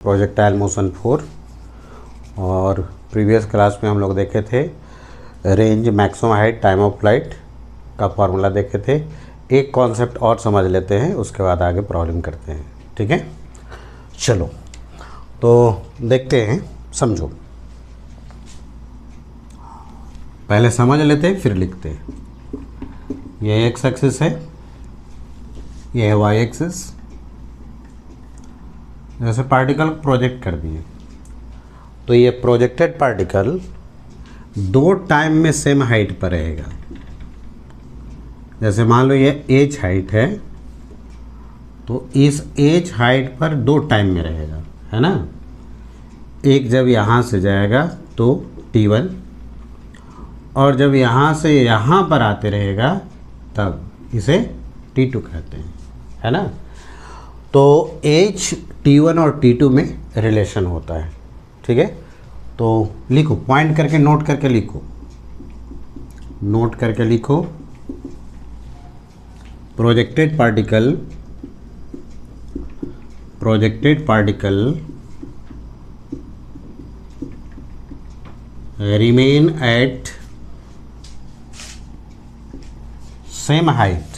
Projectile motion 4। और previous class में हम लोग देखे थे range, maximum height, time of flight का फॉर्मूला देखे थे। एक कॉन्सेप्ट और समझ लेते हैं, उसके बाद आगे प्रॉब्लम करते हैं। ठीक है, चलो तो देखते हैं, समझो। पहले समझ लेते हैं फिर लिखते हैं। यह एक्स एक्सिस है, यह है वाई एक्सिस। जैसे पार्टिकल प्रोजेक्ट कर दिए तो ये प्रोजेक्टेड पार्टिकल दो टाइम में सेम हाइट पर रहेगा। जैसे मान लो ये एच हाइट है तो इस एच हाइट पर दो टाइम में रहेगा, है ना। एक जब यहाँ से जाएगा तो T1, और जब यहाँ से यहाँ पर आते रहेगा तब इसे T2 कहते हैं, है ना। तो H T1 और T2 में रिलेशन होता है। ठीक है, तो लिखो, पॉइंट करके नोट करके लिखो, नोट करके लिखो। Projected particle remain at same height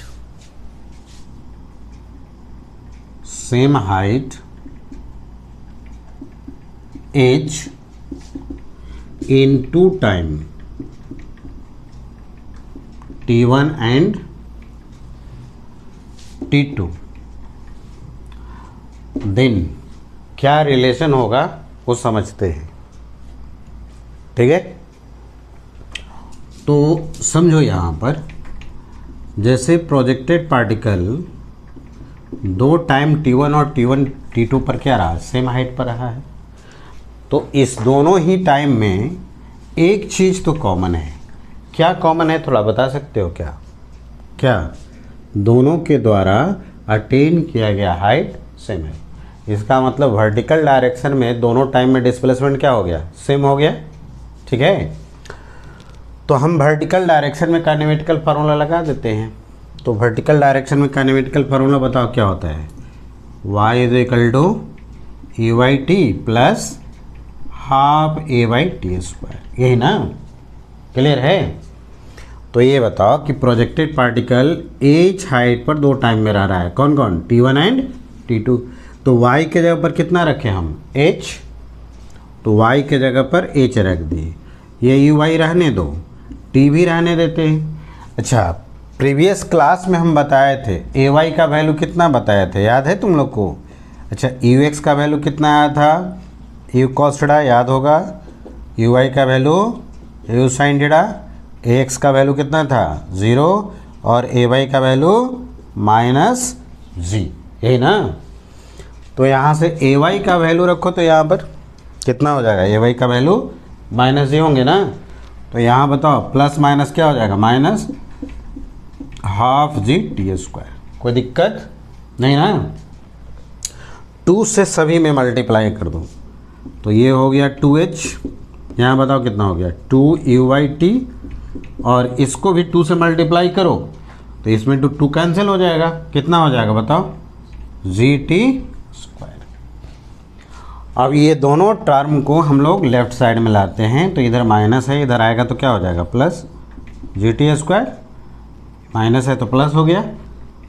h in two time T1 and T2, then क्या रिलेशन होगा वो समझते हैं। ठीक है, तो समझो यहाँ पर जैसे प्रोजेक्टेड पार्टिकल दो टाइम T1 और T2 पर क्या रहा, सेम हाइट पर रहा है। तो इस दोनों ही टाइम में एक चीज़ तो कॉमन है। क्या कॉमन है, थोड़ा बता सकते हो क्या? क्या दोनों के द्वारा अटेन किया गया हाइट सेम है। इसका मतलब वर्टिकल डायरेक्शन में दोनों टाइम में डिस्प्लेसमेंट क्या हो गया, सेम हो गया। ठीक है, तो हम वर्टिकल डायरेक्शन में काइनेमेटिकल फार्मूला लगा देते हैं। तो वर्टिकल डायरेक्शन में काइनेमेटिकल फार्मूला बताओ क्या होता है। y is equal to a by t plus half a by t square, यही ना, क्लियर है। तो ये बताओ कि प्रोजेक्टेड पार्टिकल एच हाइट पर दो टाइम में रह रहा है, कौन कौन, T1 एंड T2। तो y के जगह पर कितना रखें हम, h, तो y के जगह पर h रख दिए। ये यू वाई रहने दो, t भी रहने देते हैं। अच्छा, प्रीवियस क्लास में हम बताए थे ए वाई का वैल्यू कितना बताए थे, याद है तुम लोग को। अच्छा, यू एक्स का वैल्यू कितना आया था, यू कॉस थीटा, याद होगा। यू वाई का value you sine theta, A x का वैल्यू कितना था, 0, और ए वाई का वैल्यू -g, यही ना। तो यहाँ से ए वाई का वैल्यू रखो तो यहाँ पर कितना हो जाएगा, ए वाई का वैल्यू -g होंगे ना। तो यहाँ बताओ प्लस माइनस क्या हो जाएगा, minus half G T square. कोई दिक्कत नहीं ना। 2 से सभी में मल्टीप्लाई कर दो तो ये हो गया 2h, यहाँ बताओ कितना हो गया 2u/t, और इसको भी 2 से मल्टीप्लाई करो तो इसमें 2 कैंसिल हो जाएगा, कितना हो जाएगा बताओ, gt स्क्वायर। अब ये दोनों टर्म को हम लोग लेफ्ट साइड में लाते हैं, तो इधर माइनस है, इधर आएगा तो क्या हो जाएगा, प्लस gt स्क्वायर। माइनस है तो प्लस हो गया,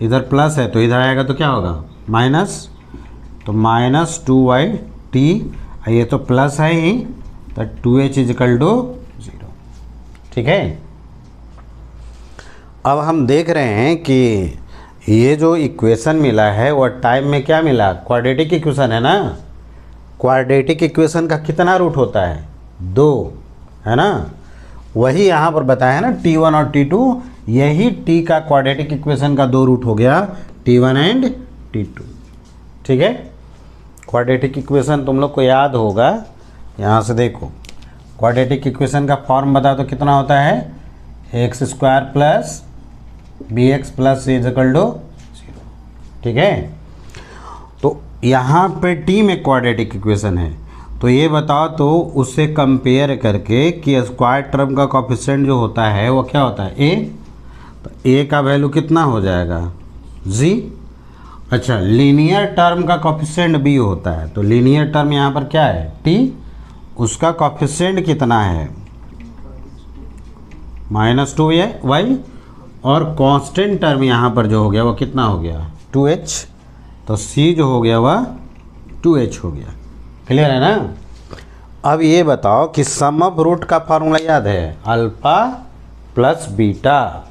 इधर प्लस है तो इधर आएगा तो क्या होगा, माइनस, तो -2y/t, ये तो प्लस है ही, तो 2h = 0। ठीक है, अब हम देख रहे हैं कि ये जो इक्वेशन मिला है वह टाइम में क्या मिला, क्वाड्रेटिक इक्वेशन है ना। क्वाड्रेटिक इक्वेशन का कितना रूट होता है, 2, है ना। वही यहाँ पर बताया है ना, T1 और T2, यही T का क्वाड्रेटिक इक्वेशन का 2 रूट हो गया, T1 एंड T2। ठीक है, क्वाड्रेटिक इक्वेशन तुम लोग को याद होगा। यहाँ से देखो, क्वाड्रेटिक इक्वेशन का फॉर्म बता तो कितना होता है, x² plus bx plus c = 0। ठीक है, तो यहाँ पे T में क्वाड्रेटिक इक्वेशन है, तो ये बताओ तो उससे कंपेयर करके कि स्क्वायर टर्म का कोफिशिएंट जो होता है वो क्या होता है, a। तो a का वैल्यू कितना हो जाएगा, g, अच्छा, लीनियर टर्म का कोफिशिएंट b होता है, तो लीनियर टर्म यहाँ पर क्या है t, उसका कोफिशिएंट कितना है -2y, और कांस्टेंट टर्म यहाँ पर जो हो गया वो कितना हो गया 2h, तो c जो हो गया वह 2h हो गया। क्लियर है ना। अब ये बताओ कि सम ऑफ रूट का फार्मूला याद है, alpha plus beta.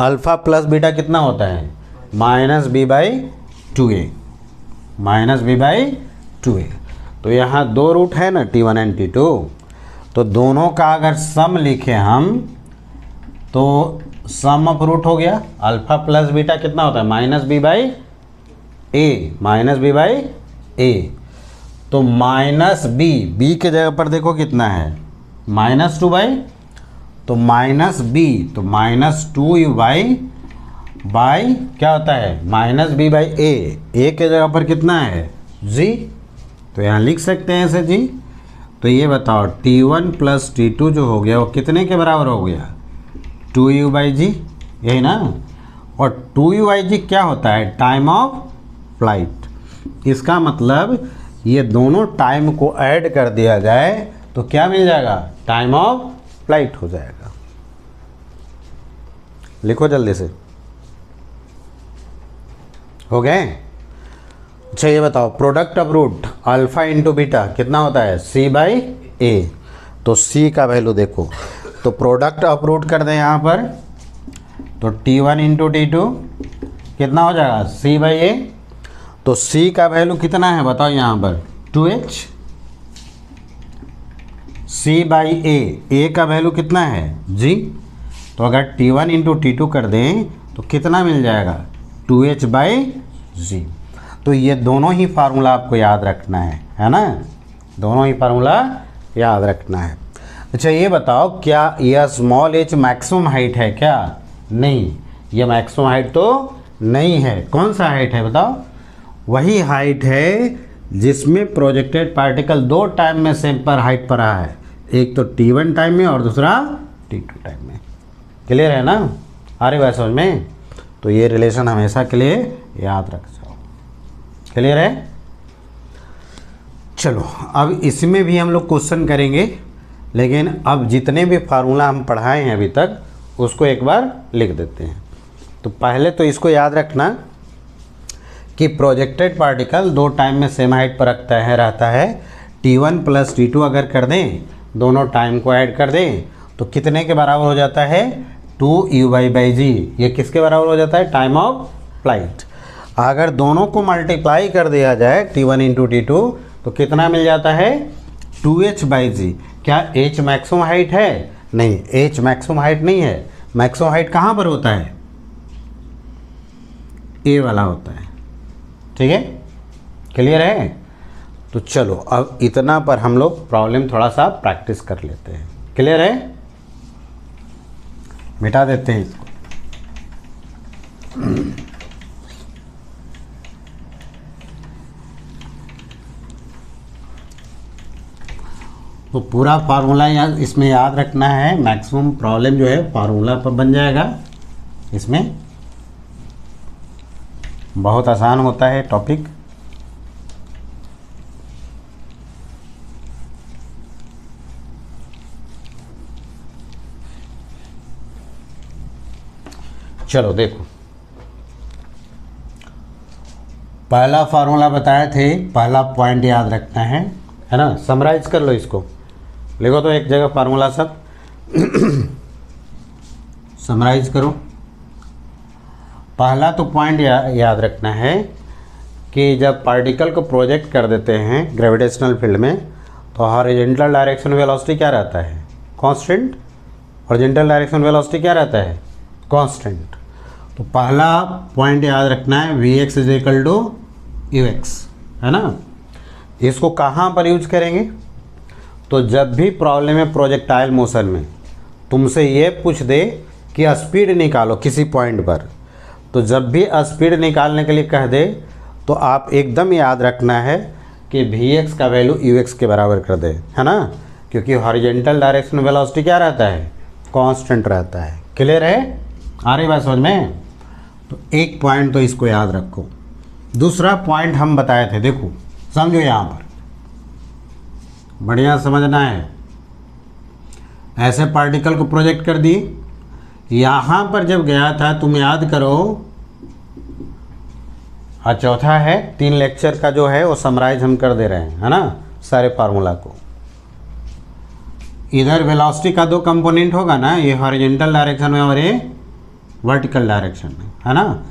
Alpha plus beta कितना होता है -b/2a, -b/2a। तो यहाँ दो रूट है ना t1 एंड t2, तो दोनों का अगर सम लिखे हम तो सम ऑफ रूट हो गया अल्फा प्लस बीटा कितना होता है -b/a, तो -b के जगह पर देखो कितना है -2y, तो -b, तो -2y बाई क्या होता है -b/a, a के जगह पर कितना है g, तो यहाँ लिख सकते हैं ऐसे g। तो ये बताओ t1 प्लस t2 जो हो गया वो कितने के बराबर हो गया 2u/g, यही ना। और 2u/g क्या होता है टाइम ऑफ फ्लाइट। इसका मतलब ये दोनों टाइम को ऐड कर दिया जाए तो क्या मिल जाएगा टाइम ऑफ फ्लाइट हो जाएगा। लिखो जल्दी से, हो गए। अच्छा ये बताओ product of root alpha into beta कितना होता है c/a, तो c का वैल्यू देखो, तो प्रोडक्ट ऑफ रूट कर दें यहाँ पर, तो t1 इंटू t2 कितना हो जाएगा c/a, तो c का वैल्यू कितना है बताओ यहाँ पर 2h, c/a, a का वैल्यू कितना है g, तो अगर t1 इंटू t2 कर दें तो कितना मिल जाएगा 2h/g। तो ये दोनों ही फार्मूला आपको याद रखना है ना, दोनों ही फार्मूला याद रखना है। अच्छा ये बताओ क्या यह स्मॉल h मैक्सिमम हाइट है क्या, नहीं, यह मैक्सिमम हाइट तो नहीं है। कौन सा हाइट है बताओ, वही हाइट है जिसमें प्रोजेक्टेड पार्टिकल दो टाइम में सेम पर हाइट पर रहा है, एक तो t1 टाइम में और दूसरा t2 टाइम में। क्लियर है ना, आ रही बात समझ में। तो ये रिलेशन हमेशा के लिए याद रख जाओ। क्लियर है। चलो अब इसमें भी हम लोग क्वेश्चन करेंगे, लेकिन अब जितने भी फार्मूला हम पढ़ाए हैं अभी तक उसको एक बार लिख देते हैं। तो पहले तो इसको याद रखना कि प्रोजेक्टेड पार्टिकल दो टाइम में सेम हाइट पर रहता है। t1 प्लस t2 अगर कर दें, दोनों टाइम को ऐड कर दें तो कितने के बराबर हो जाता है 2u/g। ये किसके बराबर हो जाता है टाइम ऑफ फ्लाइट। अगर दोनों को मल्टीप्लाई कर दिया जाए t1 इंटू t2 तो कितना मिल जाता है 2h/g। क्या h मैक्सिमम हाइट है, नहीं, h मैक्सिमम हाइट नहीं है। मैक्सिमम हाइट कहाँ पर होता है, a वाला होता है। ठीक है, क्लियर है। तो चलो अब इतना पर हम लोग प्रॉब्लम थोड़ा सा प्रैक्टिस कर लेते हैं। क्लियर है, मिटा देते हैं इसको। तो पूरा फार्मूला इसमें याद रखना है। मैक्सिमम प्रॉब्लम जो है फार्मूला पर बन जाएगा। इसमें बहुत आसान होता है टॉपिक। चलो देखो, पहला फार्मूला बताए थे, पहला पॉइंट याद रखना है ना। समराइज कर लो इसको, लिखो तो एक जगह फार्मूला सब समराइज करो। पहला तो पॉइंट याद रखना है कि जब पार्टिकल को प्रोजेक्ट कर देते हैं ग्रेविटेशनल फील्ड में तो हॉरिजॉन्टल डायरेक्शन वेलोसिटी क्या रहता है कांस्टेंट। हॉरिजॉन्टल डायरेक्शन वेलोसिटी क्या रहता है कांस्टेंट। तो पहला पॉइंट याद रखना है Vx = Ux, है ना। इसको कहाँ पर यूज करेंगे, तो जब भी प्रॉब्लम है प्रोजेक्टाइल मोशन में तुमसे ये पूछ दे कि स्पीड निकालो किसी पॉइंट पर, तो जब भी स्पीड निकालने के लिए कह दे तो आप एकदम याद रखना है कि Vx का वैल्यू Ux के बराबर कर दे, है ना, क्योंकि हॉरिजॉन्टल डायरेक्शन वेलोसिटी क्या रहता है कांस्टेंट रहता है। क्लियर है, आ रही बात समझ में। तो एक पॉइंट तो इसको याद रखो। दूसरा पॉइंट हम बताए थे, देखो समझो, यहाँ पर बढ़िया समझना है। ऐसे पार्टिकल को प्रोजेक्ट कर दिए, यहाँ पर जब गया था तुम याद करो, और चौथा है 3 लेक्चर का जो है वो समराइज हम कर दे रहे हैं, है ना, सारे फार्मूला को। इधर वेलोसिटी का 2 कंपोनेंट होगा ना, ये हॉरिजॉन्टल डायरेक्शन में और ये वर्टिकल डायरेक्शन में, है ना।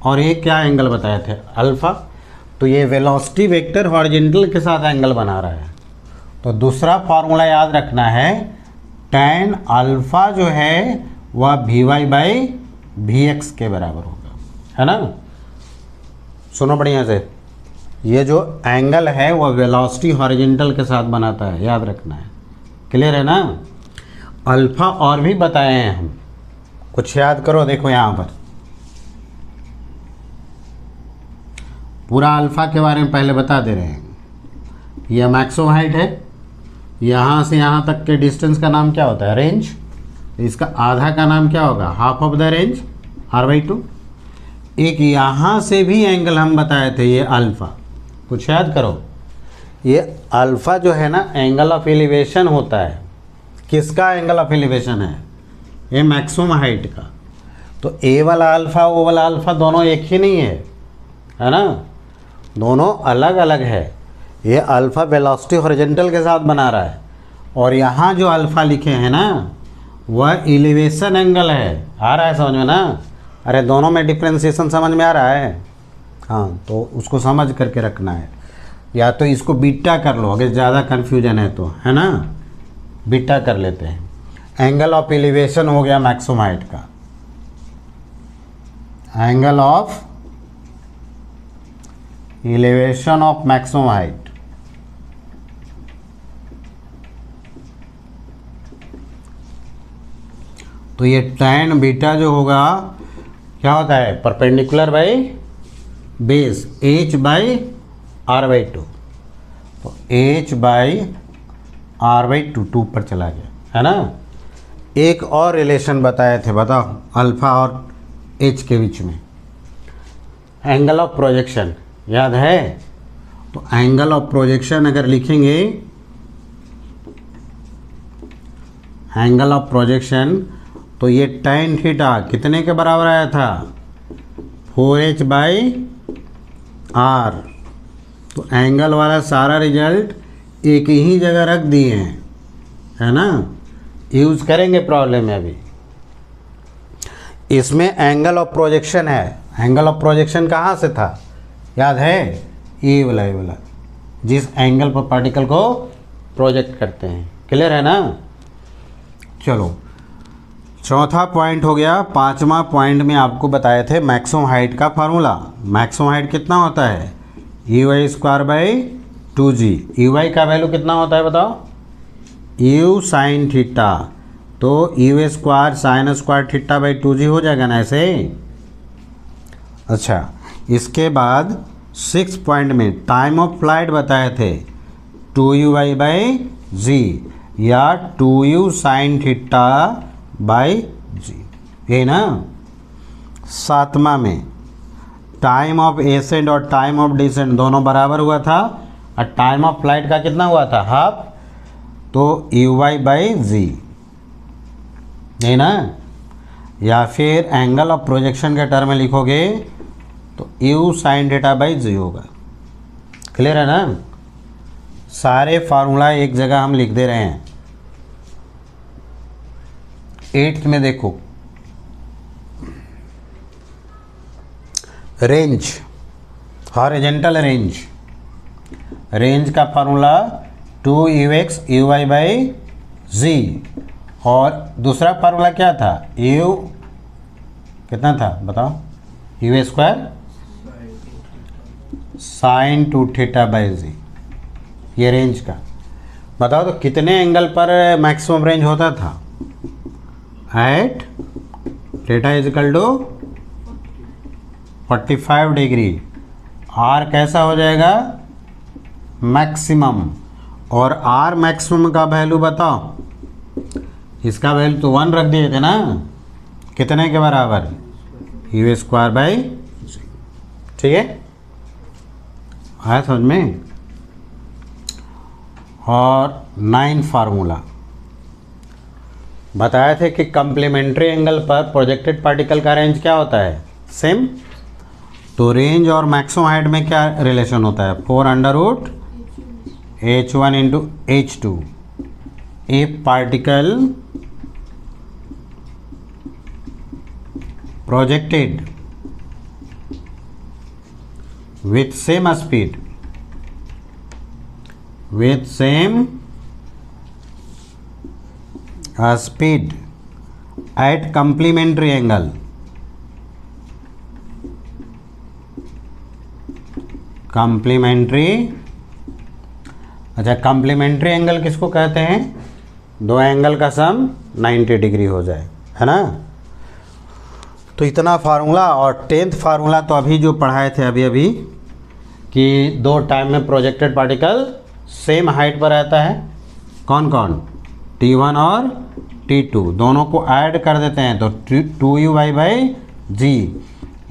और ये क्या एंगल बताए थे, अल्फ़ा। तो ये वेलोसिटी वेक्टर हॉरिजॉन्टल के साथ एंगल बना रहा है। तो दूसरा फार्मूला याद रखना है, tan अल्फ़ा जो है वह Vy/Vx के बराबर होगा, है ना। सुनो बढ़िया से, ये जो एंगल है वह वेलोसिटी हॉरिजॉन्टल के साथ बनाता है, याद रखना है। क्लियर है ना। अल्फ़ा और भी बताए हैं हम, कुछ याद करो। देखो यहाँ पर पूरा अल्फ़ा के बारे में पहले बता दे रहे हैं। यह मैक्सिमम हाइट है, यहाँ से यहाँ तक के डिस्टेंस का नाम क्या होता है, रेंज। इसका आधा का नाम क्या होगा, half of the range, r/2। एक यहाँ से भी एंगल हम बताए थे, ये अल्फ़ा, कुछ याद करो। ये अल्फ़ा जो है ना, एंगल ऑफ एलिवेशन होता है। किसका एंगल ऑफ एलिवेशन है, ये मैक्सिमम हाइट का। तो ए वाला अल्फ़ा ओ वाला अल्फ़ा दोनों एक ही नहीं है ना, दोनों अलग अलग है। ये अल्फ़ा वेलोसिटी हॉरिजॉन्टल के साथ बना रहा है, और यहाँ जो अल्फ़ा लिखे हैं ना वह एलिवेशन एंगल है। आ रहा है समझ में ना। अरे दोनों में डिफ्रेंशिएशन समझ में आ रहा है। हाँ, तो उसको समझ करके रखना है। या तो इसको बीटा कर लो अगर ज़्यादा कन्फ्यूजन है तो, है ना, बीटा कर लेते हैं। एंगल ऑफ एलिवेशन हो गया मैक्सिमम हाइट का, angle of elevation of maximum height. तो ये tan बीटा जो होगा क्या होता है, परपेंडिकुलर बाई बेस, h/r/2। तो h/r/2 2 पर चला गया, है ना। एक और रिलेशन बताए थे, बताओ, अल्फ़ा और h के बीच में एंगल ऑफ प्रोजेक्शन, याद है। तो एंगल ऑफ प्रोजेक्शन अगर लिखेंगे, एंगल ऑफ प्रोजेक्शन, तो ये tan थीटा कितने के बराबर आया था, 4h/r। तो एंगल वाला सारा रिजल्ट एक ही जगह रख दिए हैं, है ना, यूज़ करेंगे प्रॉब्लम में। अभी इसमें एंगल ऑफ प्रोजेक्शन है। एंगल ऑफ प्रोजेक्शन कहाँ से था, याद है, ये वाला जिस एंगल पर पार्टिकल को प्रोजेक्ट करते हैं। क्लियर है ना। चलो, चौथा पॉइंट हो गया। पांचवा पॉइंट में आपको बताए थे मैक्सिमम हाइट का फार्मूला। मैक्सिमम हाइट कितना होता है, Uy²/2g। Uy का वैल्यू कितना होता है बताओ, U sin थीटा। तो U² sin² थीटा/2g हो जाएगा ना ऐसे। अच्छा, इसके बाद 6 पॉइंट में टाइम ऑफ फ्लाइट बताए थे 2uy/g या 2u sin θ/g, ये ना। 7वां में टाइम ऑफ एसेंट और टाइम ऑफ डिसेंट दोनों बराबर हुआ था, और टाइम ऑफ फ्लाइट का कितना हुआ था, हाफ। तो uy/g, ये ना। या फिर एंगल ऑफ प्रोजेक्शन के टर्म में लिखोगे तो u sin θ/g होगा। क्लियर है ना। सारे फार्मूला एक जगह हम लिख दे रहे हैं। 8th में देखो, रेंज, हॉरिजॉन्टल रेंज, रेंज का फार्मूला 2ux uy/g, और दूसरा फार्मूला क्या था, u कितना था बताओ, u² sin 2θ/g, ये रेंज का। बताओ तो कितने एंगल पर मैक्सिमम रेंज होता था, एट θ = 45 डिग्री। आर कैसा हो जाएगा, मैक्सिमम। और आर मैक्सिमम का वैल्यू बताओ, इसका वैल्यू तो 1 रख दिए थे ना, कितने के बराबर, यू स्क्वायर बाई जी। ठीक है, आया समझ में। और 9 फार्मूला बताए थे कि कम्प्लीमेंट्री एंगल पर प्रोजेक्टेड पार्टिकल का रेंज क्या होता है, सेम। तो रेंज और मैक्सिमम हाइट में क्या रिलेशन होता है, 4√h1 into h2। A particle projected with same speed at complementary angle अच्छा, कम्प्लीमेंट्री एंगल किसको कहते हैं, दो एंगल का सम 90 डिग्री हो जाए, है ना। तो इतना फार्मूला। और 10th फार्मूला तो अभी जो पढ़ाए थे अभी कि दो टाइम में प्रोजेक्टेड पार्टिकल सेम हाइट पर रहता है, कौन कौन, T1 और T2, दोनों को ऐड कर देते हैं तो 2u/g,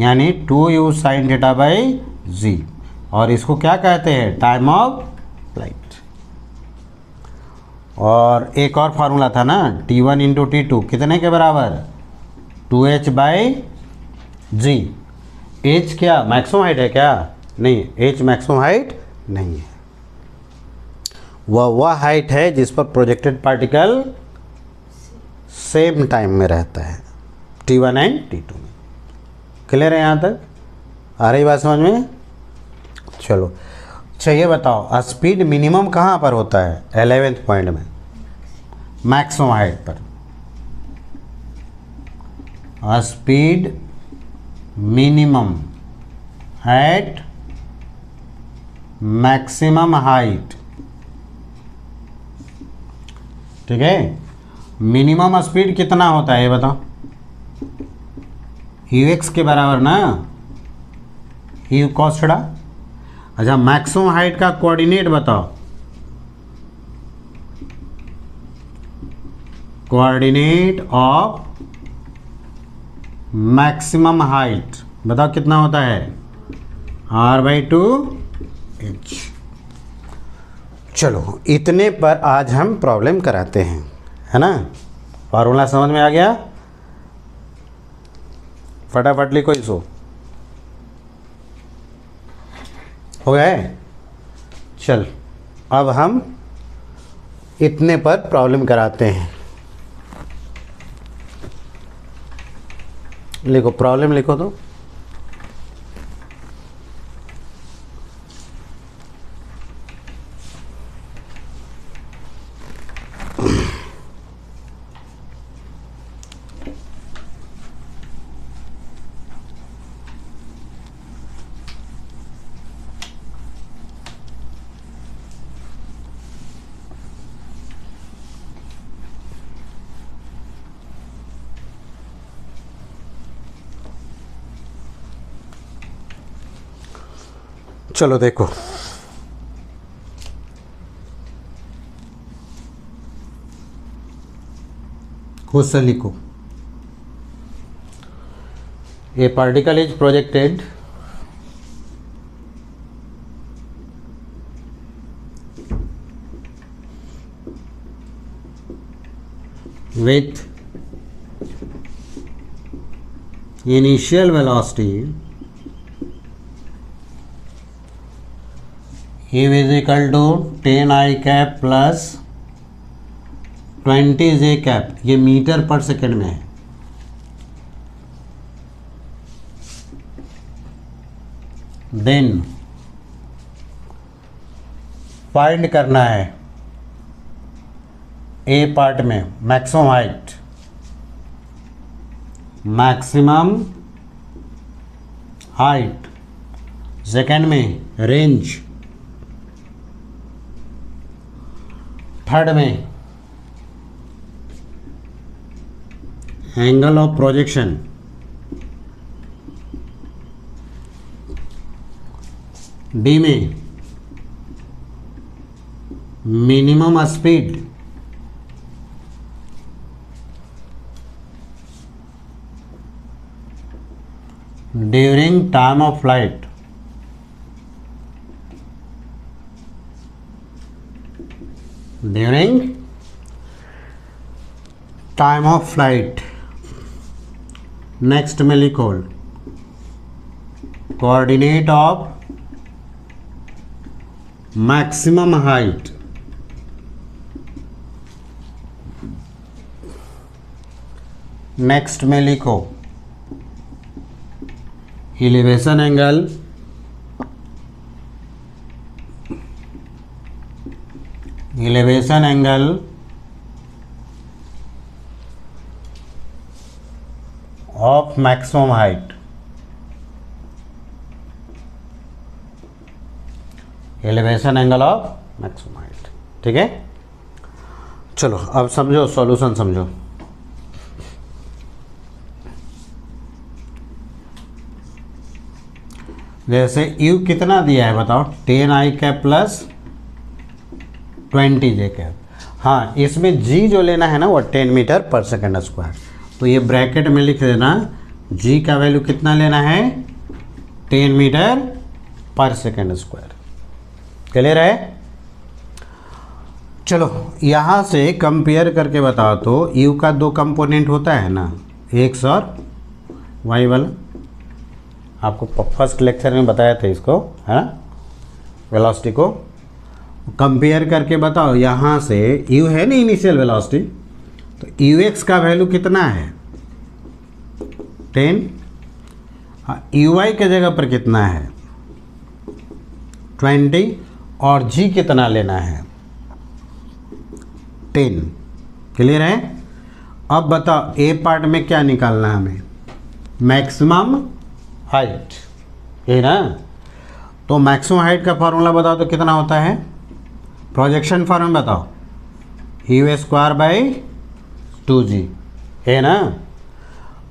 यानी 2u sin θ/g। और इसको क्या कहते हैं, टाइम ऑफ फ्लाइट। और एक और फार्मूला था ना, T1 इंटू T2 कितने के बराबर, 2h/g। h क्या मैक्सिमम हाइट है क्या, नहीं, h मैक्सिमम हाइट नहीं है, वह हाइट है जिस पर प्रोजेक्टेड पार्टिकल सेम टाइम में रहता है, T1 एंड T2 में। क्लियर है यहाँ तक, आ रही बात समझ में। चलो अच्छा, ये बताओ स्पीड मिनिमम कहाँ पर होता है, 11th पॉइंट में, मैक्सिमम हाइट पर। Speed minimum at maximum height, ठीक है। मिनिमम स्पीड कितना होता है ये बताओ, ux के बराबर ना, u cos थीटा। अच्छा, मैक्सिमम हाइट का कोऑर्डिनेट बताओ, कोऑर्डिनेट ऑफ मैक्सिमम हाइट बताओ कितना होता है, r/2h। चलो इतने पर आज हम प्रॉब्लम कराते हैं, है ना। फार्मूला समझ में आ गया, फटाफट लिखो इसको, हो गया है। चल अब हम इतने पर प्रॉब्लम कराते हैं। लिखो, प्रॉब्लम लिखो तो। चलो देखो, खुद से लिखो। ए particle is projected with initial velocity u is equal to 10 I cap plus 20 J cap, ये मीटर पर सेकेंड में है। देन फाइंड करना है ए पार्ट में maximum height, maximum height, second में रेंज, थर्ड में एंगल ऑफ प्रोजेक्शन, डी में minimum speed, during time of flight, during time of flight. Next में लिखो coordinate of maximum height, next में लिखो elevation angle, elevation angle of maximum height, elevation angle of maximum height. ठीक है, चलो अब समझो, सॉल्यूशन समझो। जैसे u कितना दिया है बताओ, 10i cap plus 20j cap. हाँ, इसमें g जो लेना है ना वो 10 मीटर पर सेकेंड स्क्वायर, तो ये ब्रैकेट में लिख देना g का वैल्यू कितना लेना है, 10 मीटर पर सेकेंड स्क्वायर। क्लियर है? चलो यहाँ से कंपेयर करके बताओ तो u का दो कंपोनेंट होता है ना, x और y वाला, आपको फर्स्ट लेक्चर में बताया था इसको, है ना, वेलोसिटी को कंपेयर करके बताओ। यहाँ से u है ना इनिशियल वेलोसिटी, तो ux का वैल्यू कितना है 10, uy के जगह पर कितना है 20, और g कितना लेना है 10। क्लियर है? अब बताओ ए पार्ट में क्या निकालना है हमें, मैक्सिमम हाइट, ये ना। तो मैक्सिमम हाइट का फॉर्मूला बताओ तो कितना होता है, प्रोजेक्शन फॉर्मूला बताओ, यू स्क्वायर बाई 2g, है ना।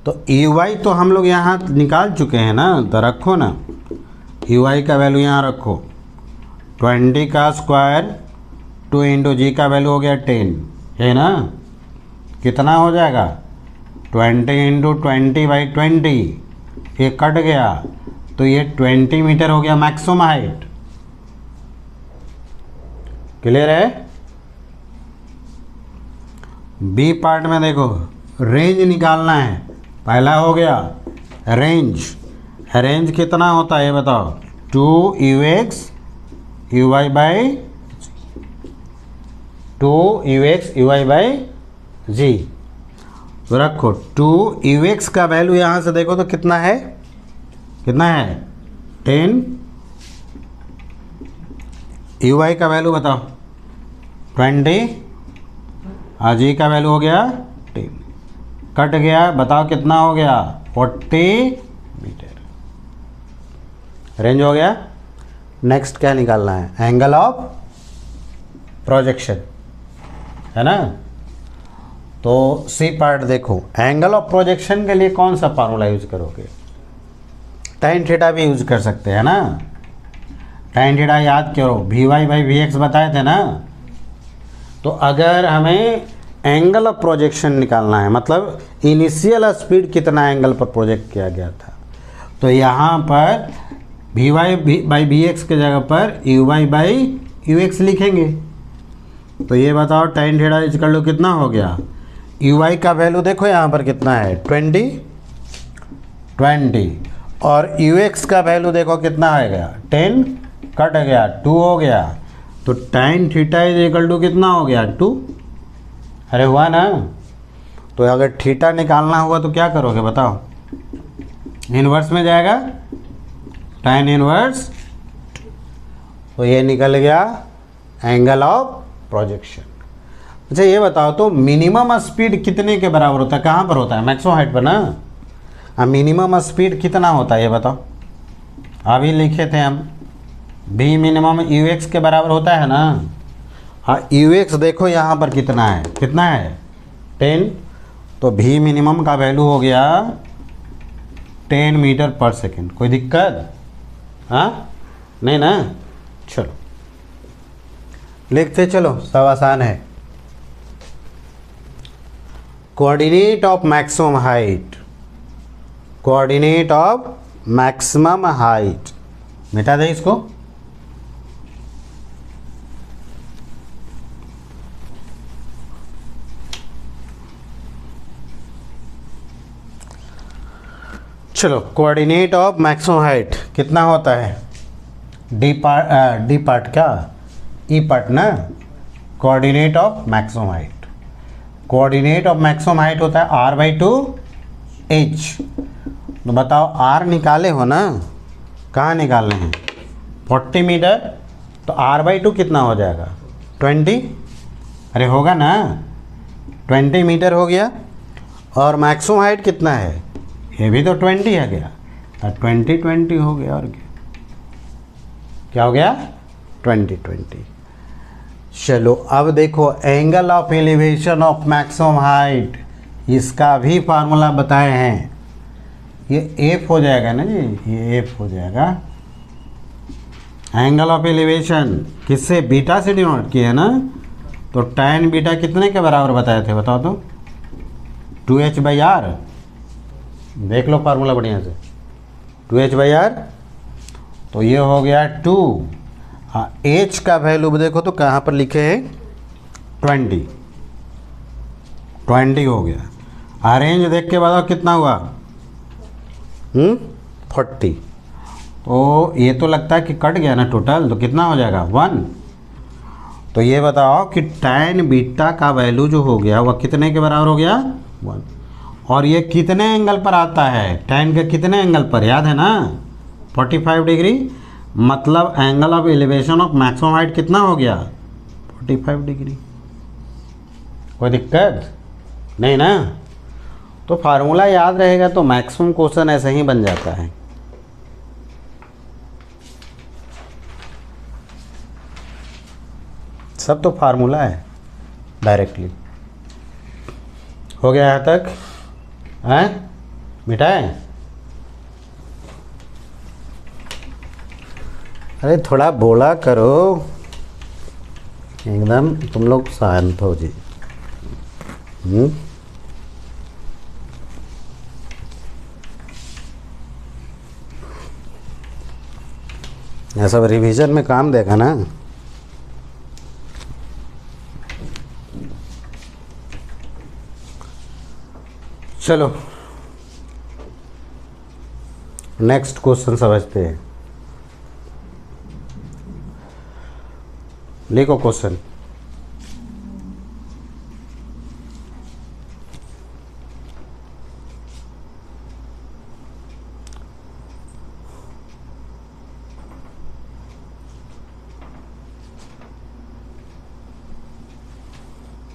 तो यू वाई तो हम लोग यहाँ निकाल चुके हैं ना, तो रखो ना यू वाई का वैल्यू यहाँ रखो, 20 का स्क्वायर 2 इंटू जी का वैल्यू हो गया 10, है ना। कितना हो जाएगा 20 इंटू 20/20, ये कट गया तो ये 20 मीटर हो गया मैक्सिमम हाइट। क्लियर है? बी पार्ट में देखो रेंज निकालना है, पहला हो गया रेंज, रेंज कितना होता है ये बताओ, 2ux uy by 2ux uy by g. तो रखो 2ux का वैल्यू यहाँ से देखो तो कितना है, कितना है 10, uy का वैल्यू बताओ 20, और जी का वैल्यू हो गया 10, कट गया, बताओ कितना हो गया 40 मीटर, रेंज हो गया। नेक्स्ट क्या निकालना है, एंगल ऑफ प्रोजेक्शन, है ना। तो सी पार्ट देखो, एंगल ऑफ प्रोजेक्शन के लिए कौन सा फार्मूला यूज करोगे, tan थीटा भी यूज कर सकते हैं ना। tan थीटा याद करो, Vy/Vx बताए थे ना। तो अगर हमें एंगल ऑफ प्रोजेक्शन निकालना है, मतलब इनिशियल स्पीड कितना एंगल पर प्रोजेक्ट किया गया था, तो यहाँ पर Vy/Vx के जगह पर Uy/Ux लिखेंगे। तो ये बताओ tan थीटा इक्वल लो कितना हो गया, Uy का वैल्यू देखो यहाँ पर कितना है 20, और Ux का वैल्यू देखो कितना आएगा 10, कट गया 2 हो गया, तो tan theta is equal to कितना हो गया 2। अरे हुआ ना। तो अगर थीटा निकालना हुआ तो क्या करोगे बताओ, इनवर्स में जाएगा, tan इनवर्स, तो ये निकल गया एंगल ऑफ प्रोजेक्शन। अच्छा ये बताओ तो मिनिमम स्पीड कितने के बराबर होता है, कहाँ पर होता है, मैक्सिमम हाइट पर ना। अब मिनिमम स्पीड कितना होता है ये बताओ, अभी लिखे थे हम, v मिनिमम ux के बराबर होता है ना। हाँ ux देखो यहाँ पर कितना है, कितना है 10, तो v मिनिमम का वैल्यू हो गया 10 मीटर पर सेकेंड। कोई दिक्कत, हाँ नहीं ना। चलो लिखते चलो, सब आसान है। Coordinate of maximum height, coordinate of maximum height, मिटा दे इसको। चलो, कोऑर्डिनेट ऑफ मैक्सिमम हाइट कितना होता है? डी पार्ट क्या, ई पार्ट ना, coordinate of maximum height. Coordinate of maximum height होता है r/2 h। तो बताओ r निकाले हो ना, कहाँ निकालने हैं? 40 मीटर, तो r/2 कितना हो जाएगा? 20। अरे होगा ना, 20 मीटर हो गया। और मैक्सिमम हाइट कितना है? ये भी तो 20 है गया, तो 20 हो गया। और क्या हो गया? 20। चलो अब देखो, angle of elevation of maximum height, इसका भी फार्मूला बताए हैं। ये एफ हो जाएगा ना जी, ये एफ हो जाएगा। एंगल ऑफ एलिवेशन किससे? बीटा से डिनोट किया है ना। तो tan बीटा कितने के बराबर बताए थे, बताओ तो? 2h/r। देख लो फार्मूला बढ़िया से, 2h/r। तो ये हो गया 2। हाँ, h का वैल्यू देखो तो कहाँ पर लिखे हैं? 20 हो गया। अरेंज देख के बताओ कितना हुआ? 40। तो ये तो लगता है कि कट गया ना टोटल, तो कितना हो जाएगा? 1। तो ये बताओ कि tan बीटा का वैल्यू जो हो गया वह कितने के बराबर हो गया? 1। और ये कितने एंगल पर आता है? tan के कितने एंगल पर, याद है ना? 45 डिग्री। मतलब angle of elevation of maximum height कितना हो गया? 45 डिग्री। कोई दिक्कत नहीं ना? तो फार्मूला याद रहेगा तो मैक्सिमम क्वेश्चन ऐसे ही बन जाता है। सब तो फार्मूला है डायरेक्टली। हो गया यहाँ तक? हैं, मिटाए? अरे थोड़ा बोला करो, एकदम तुम लोग शांत हो जी। ये सब रिवीजन में काम देगा ना। चलो नेक्स्ट क्वेश्चन समझते हैं। लिखो क्वेश्चन।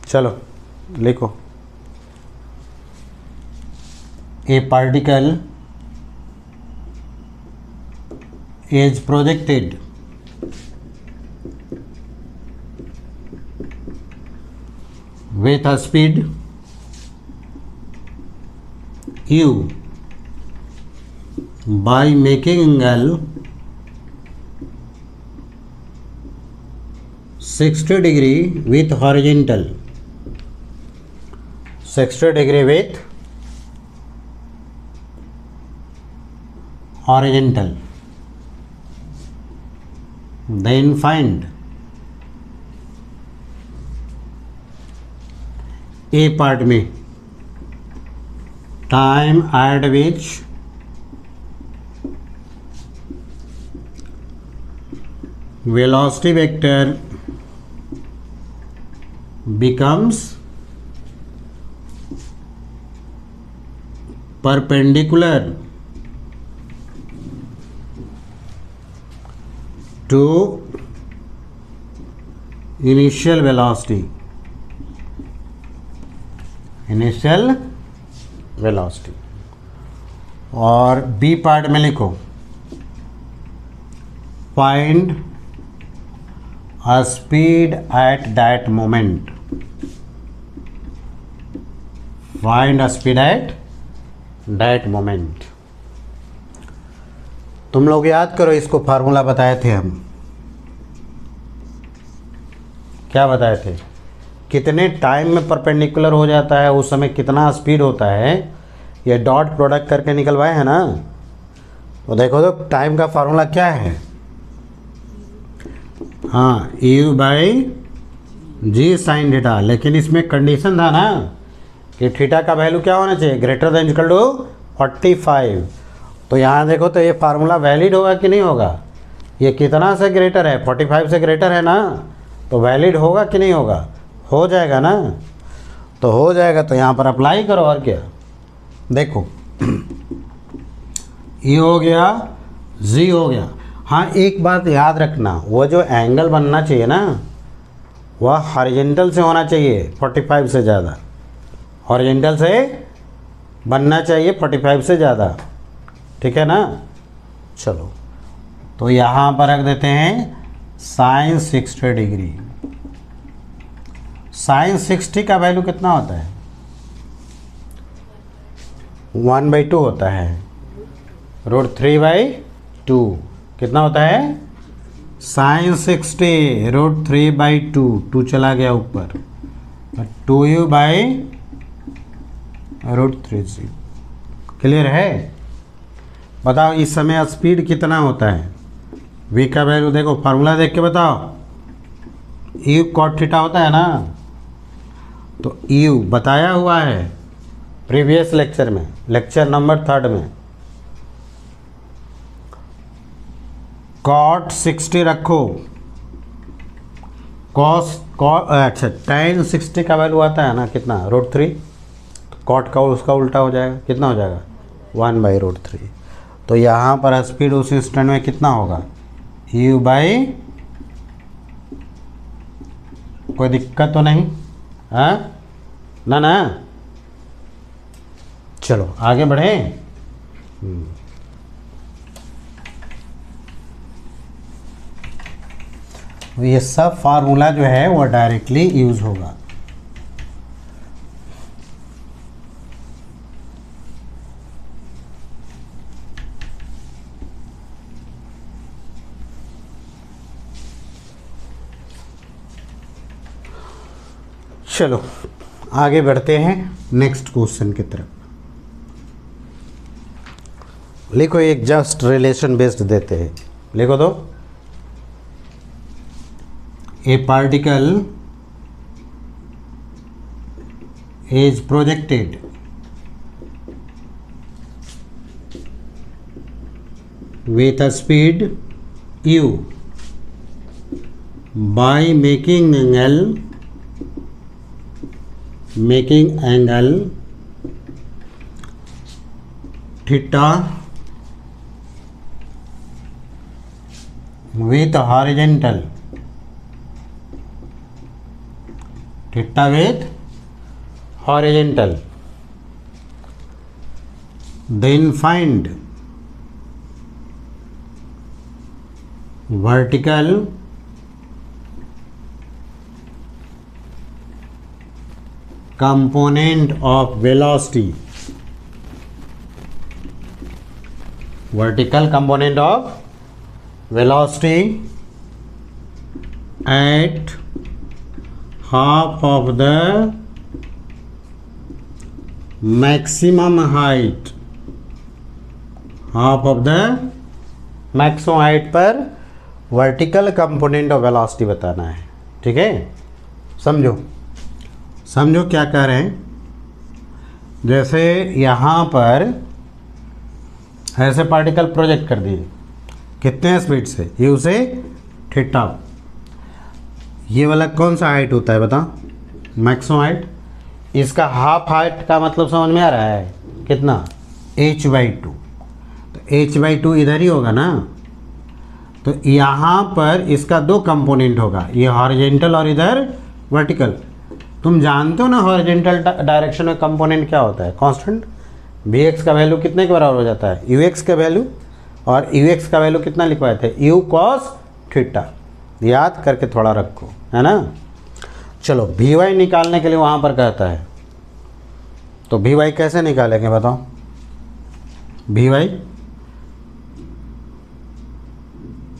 चलो लिखो। A particle is projected with a speed u by making angle 60 degree with horizontal, 60 degree with horizontal. Then find A part में time at which velocity vector becomes perpendicular to initial velocity, initial velocity। और B part में लिखो find a speed at that moment, find a speed at that moment। तुम लोग याद करो, इसको formula बताए थे हम। क्या बताए थे? कितने टाइम में परपेंडिकुलर हो जाता है, उस समय कितना स्पीड होता है, ये डॉट प्रोडक्ट करके निकलवाए हैं ना। तो देखो तो टाइम का फार्मूला क्या है, हाँ u by g sine theta, लेकिन इसमें कंडीशन था ना कि थीटा का वैल्यू क्या होना चाहिए, ग्रेटर देन इक्वल टू 45। तो यहाँ देखो तो ये फार्मूला वैलिड होगा कि नहीं होगा, ये कितना से ग्रेटर है, 45 से ग्रेटर है ना, तो वैलिड होगा कि नहीं होगा, हो जाएगा ना, तो हो जाएगा। तो यहाँ पर अप्लाई करो और क्या, देखो ये हो गया, जी हो गया। हाँ एक बात याद रखना, वो जो एंगल बनना चाहिए ना वह हॉरिजॉन्टल से होना चाहिए 45 से ज़्यादा, हॉरिजॉन्टल से बनना चाहिए 45 से ज़्यादा, ठीक है ना। चलो तो यहाँ पर रख देते हैं साइन 60 डिग्री। साइन 60 का वैल्यू कितना होता है, 1/2 होता है, √3/2 कितना होता है, साइन 60 √3/2, 2 चला गया ऊपर, 2u/√3। क्लियर है। बताओ इस समय स्पीड कितना होता है, v का वैल्यू देखो, फार्मूला देख के बताओ, u cot थीटा होता है ना, तो u बताया हुआ है प्रीवियस लेक्चर में, लेक्चर नंबर 3 में, cot 60 रखो, अच्छा tan 60 का वैल्यू आता है ना कितना, √3, cot का उसका उल्टा हो जाएगा, कितना हो जाएगा 1/√3। तो यहाँ पर स्पीड उस इंस्टेंट में कितना होगा, u बाई, कोई दिक्कत तो नहीं, हाँ ना ना। चलो आगे बढ़े। ये सब फार्मूला जो है वो डायरेक्टली यूज होगा। चलो आगे बढ़ते हैं नेक्स्ट क्वेश्चन की तरफ। लिखो एक जस्ट रिलेशन बेस्ड देते हैं, लिखो तो, ए particle is projected with a speed u by making angle theta with horizontal, theta with horizontal, then find vertical component of velocity, vertical component of velocity at half of the maximum height, half of the maximum height पर vertical component of velocity बताना है। ठीक है, समझो समझो क्या कह रहे हैं। जैसे यहाँ पर ऐसे पार्टिकल प्रोजेक्ट कर दिए, कितने स्पीड से, यू से थीटा, ये वाला कौन सा हाइट होता है बता, मैक्सिमम हाइट। इसका हाफ हाइट का मतलब समझ में आ रहा है कितना, h/2। तो h/2 इधर ही होगा ना, तो यहाँ पर इसका दो कंपोनेंट होगा, ये हॉरिजॉन्टल और इधर वर्टिकल। तुम जानते हो ना हॉरिजॉन्टल डायरेक्शन में कंपोनेंट क्या होता है, कांस्टेंट। vx का वैल्यू कितने के बराबर हो जाता है, ux का वैल्यू, और ux का वैल्यू कितना लिखवाए थे, u cos थीटा। याद करके थोड़ा रखो, है ना। चलो vy निकालने के लिए वहाँ पर कहता है, तो vy कैसे निकालेंगे बताओ। vy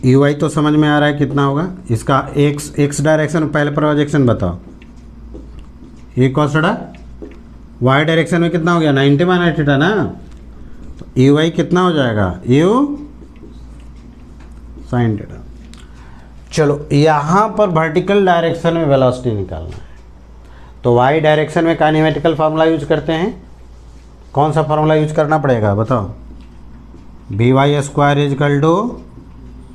uy तो समझ में आ रहा है कितना होगा, इसका x डायरेक्शन पहले प्रोजेक्शन बताओ, ये cos थीटा, y डायरेक्शन में कितना हो गया 90 - थीटा ना। तो यू वाई कितना हो जाएगा, यू साइन थीटा। चलो यहाँ पर वर्टिकल डायरेक्शन में वेलोसिटी निकालना है, तो वाई डायरेक्शन में काइनेमेटिकल फार्मूला यूज करते हैं। कौन सा फार्मूला यूज करना पड़ेगा बताओ, v y square is equal to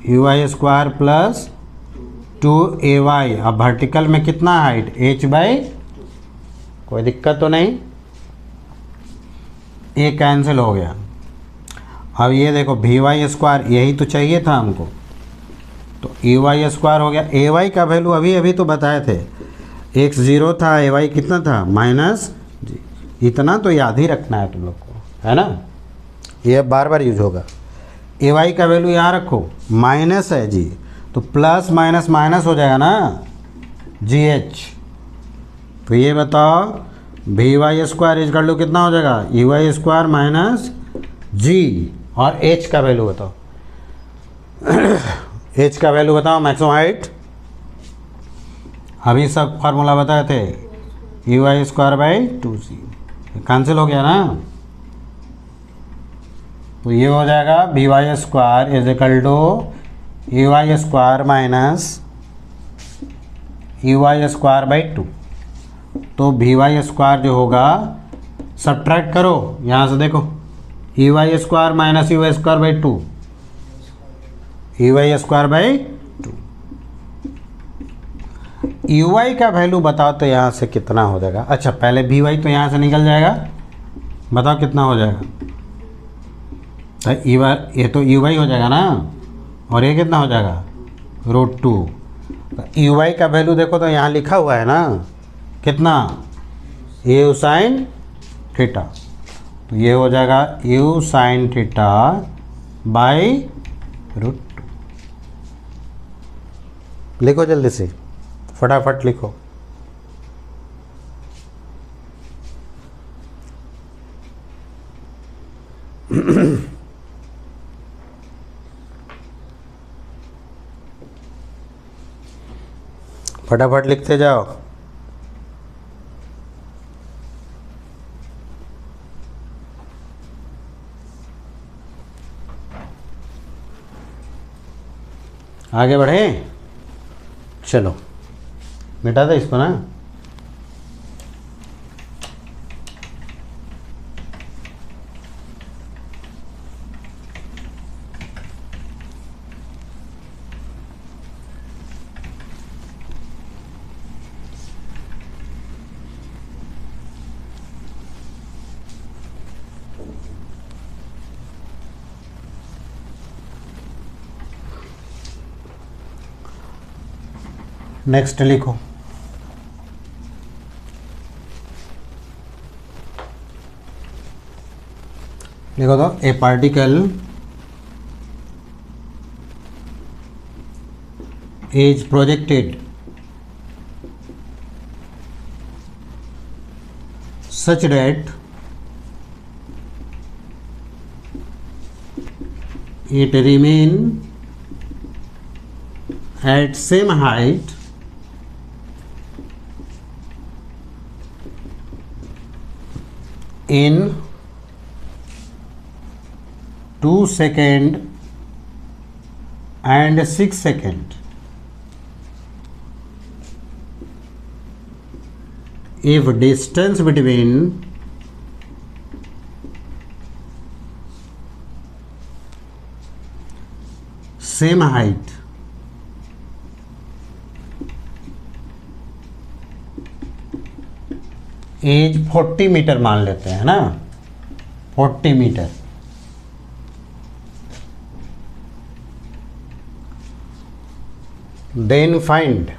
u y square plus 2ay। अब वर्टिकल में कितना हाइट, h बाई, कोई दिक्कत तो नहीं, ये कैंसिल हो गया। अब ये देखो वी वाई स्क्वायर, यही तो चाहिए था हमको, तो ए वाई स्क्वायर हो गया। ए वाई का वैल्यू अभी अभी तो बताए थे, x 0 था, ए वाई कितना था माइनस जी। इतना तो याद ही रखना है तुम लोग को, है ना, ये बार बार यूज होगा। ए वाई का वैल्यू यहाँ रखो, माइनस है जी, तो प्लस माइनस माइनस हो जाएगा ना जी एच। तो ये बताओ वी वाई स्क्वायर इज कर लो कितना हो जाएगा, ई वाई स्क्वायर माइनस जी, और एच का वैल्यू बताओ एच का वैल्यू बताओ मैक्सिमम हाइट, अभी सब फार्मूला बताए थे, e y square by 2c, cancel हो गया ना। तो ये हो जाएगा v y square is equal to e y square minus e y square by 2। तो वी वाई स्क्वायर जो होगा, सब्ट्रैक्ट करो यहाँ से, देखो e y square minus e y square by 2, e y square by 2। U y का value बताओ तो यहाँ से कितना हो जाएगा। अच्छा पहले वी वाई तो यहाँ से निकल जाएगा, बताओ कितना हो जाएगा, ई वाई, ये तो यू वाई हो जाएगा ना, और ये कितना हो जाएगा √2। तो यू वाई का वैल्यू देखो तो यहाँ लिखा हुआ है ना, कितना, यू साइन थीटा, तो ये हो जाएगा यू साइन थीटा बाई √2। लिखो जल्दी से, फटाफट लिखो। फटाफट लिखते जाओ। आगे बढ़े, चलो मिटा दे इसको ना। नेक्स्ट लिखो, लिखो तो ए particle is projected such that it remain at same height in 2 seconds and 6 seconds if distance between same height as 40 metre मान लेते हैं ना, 40 मीटर। देन फाइंड,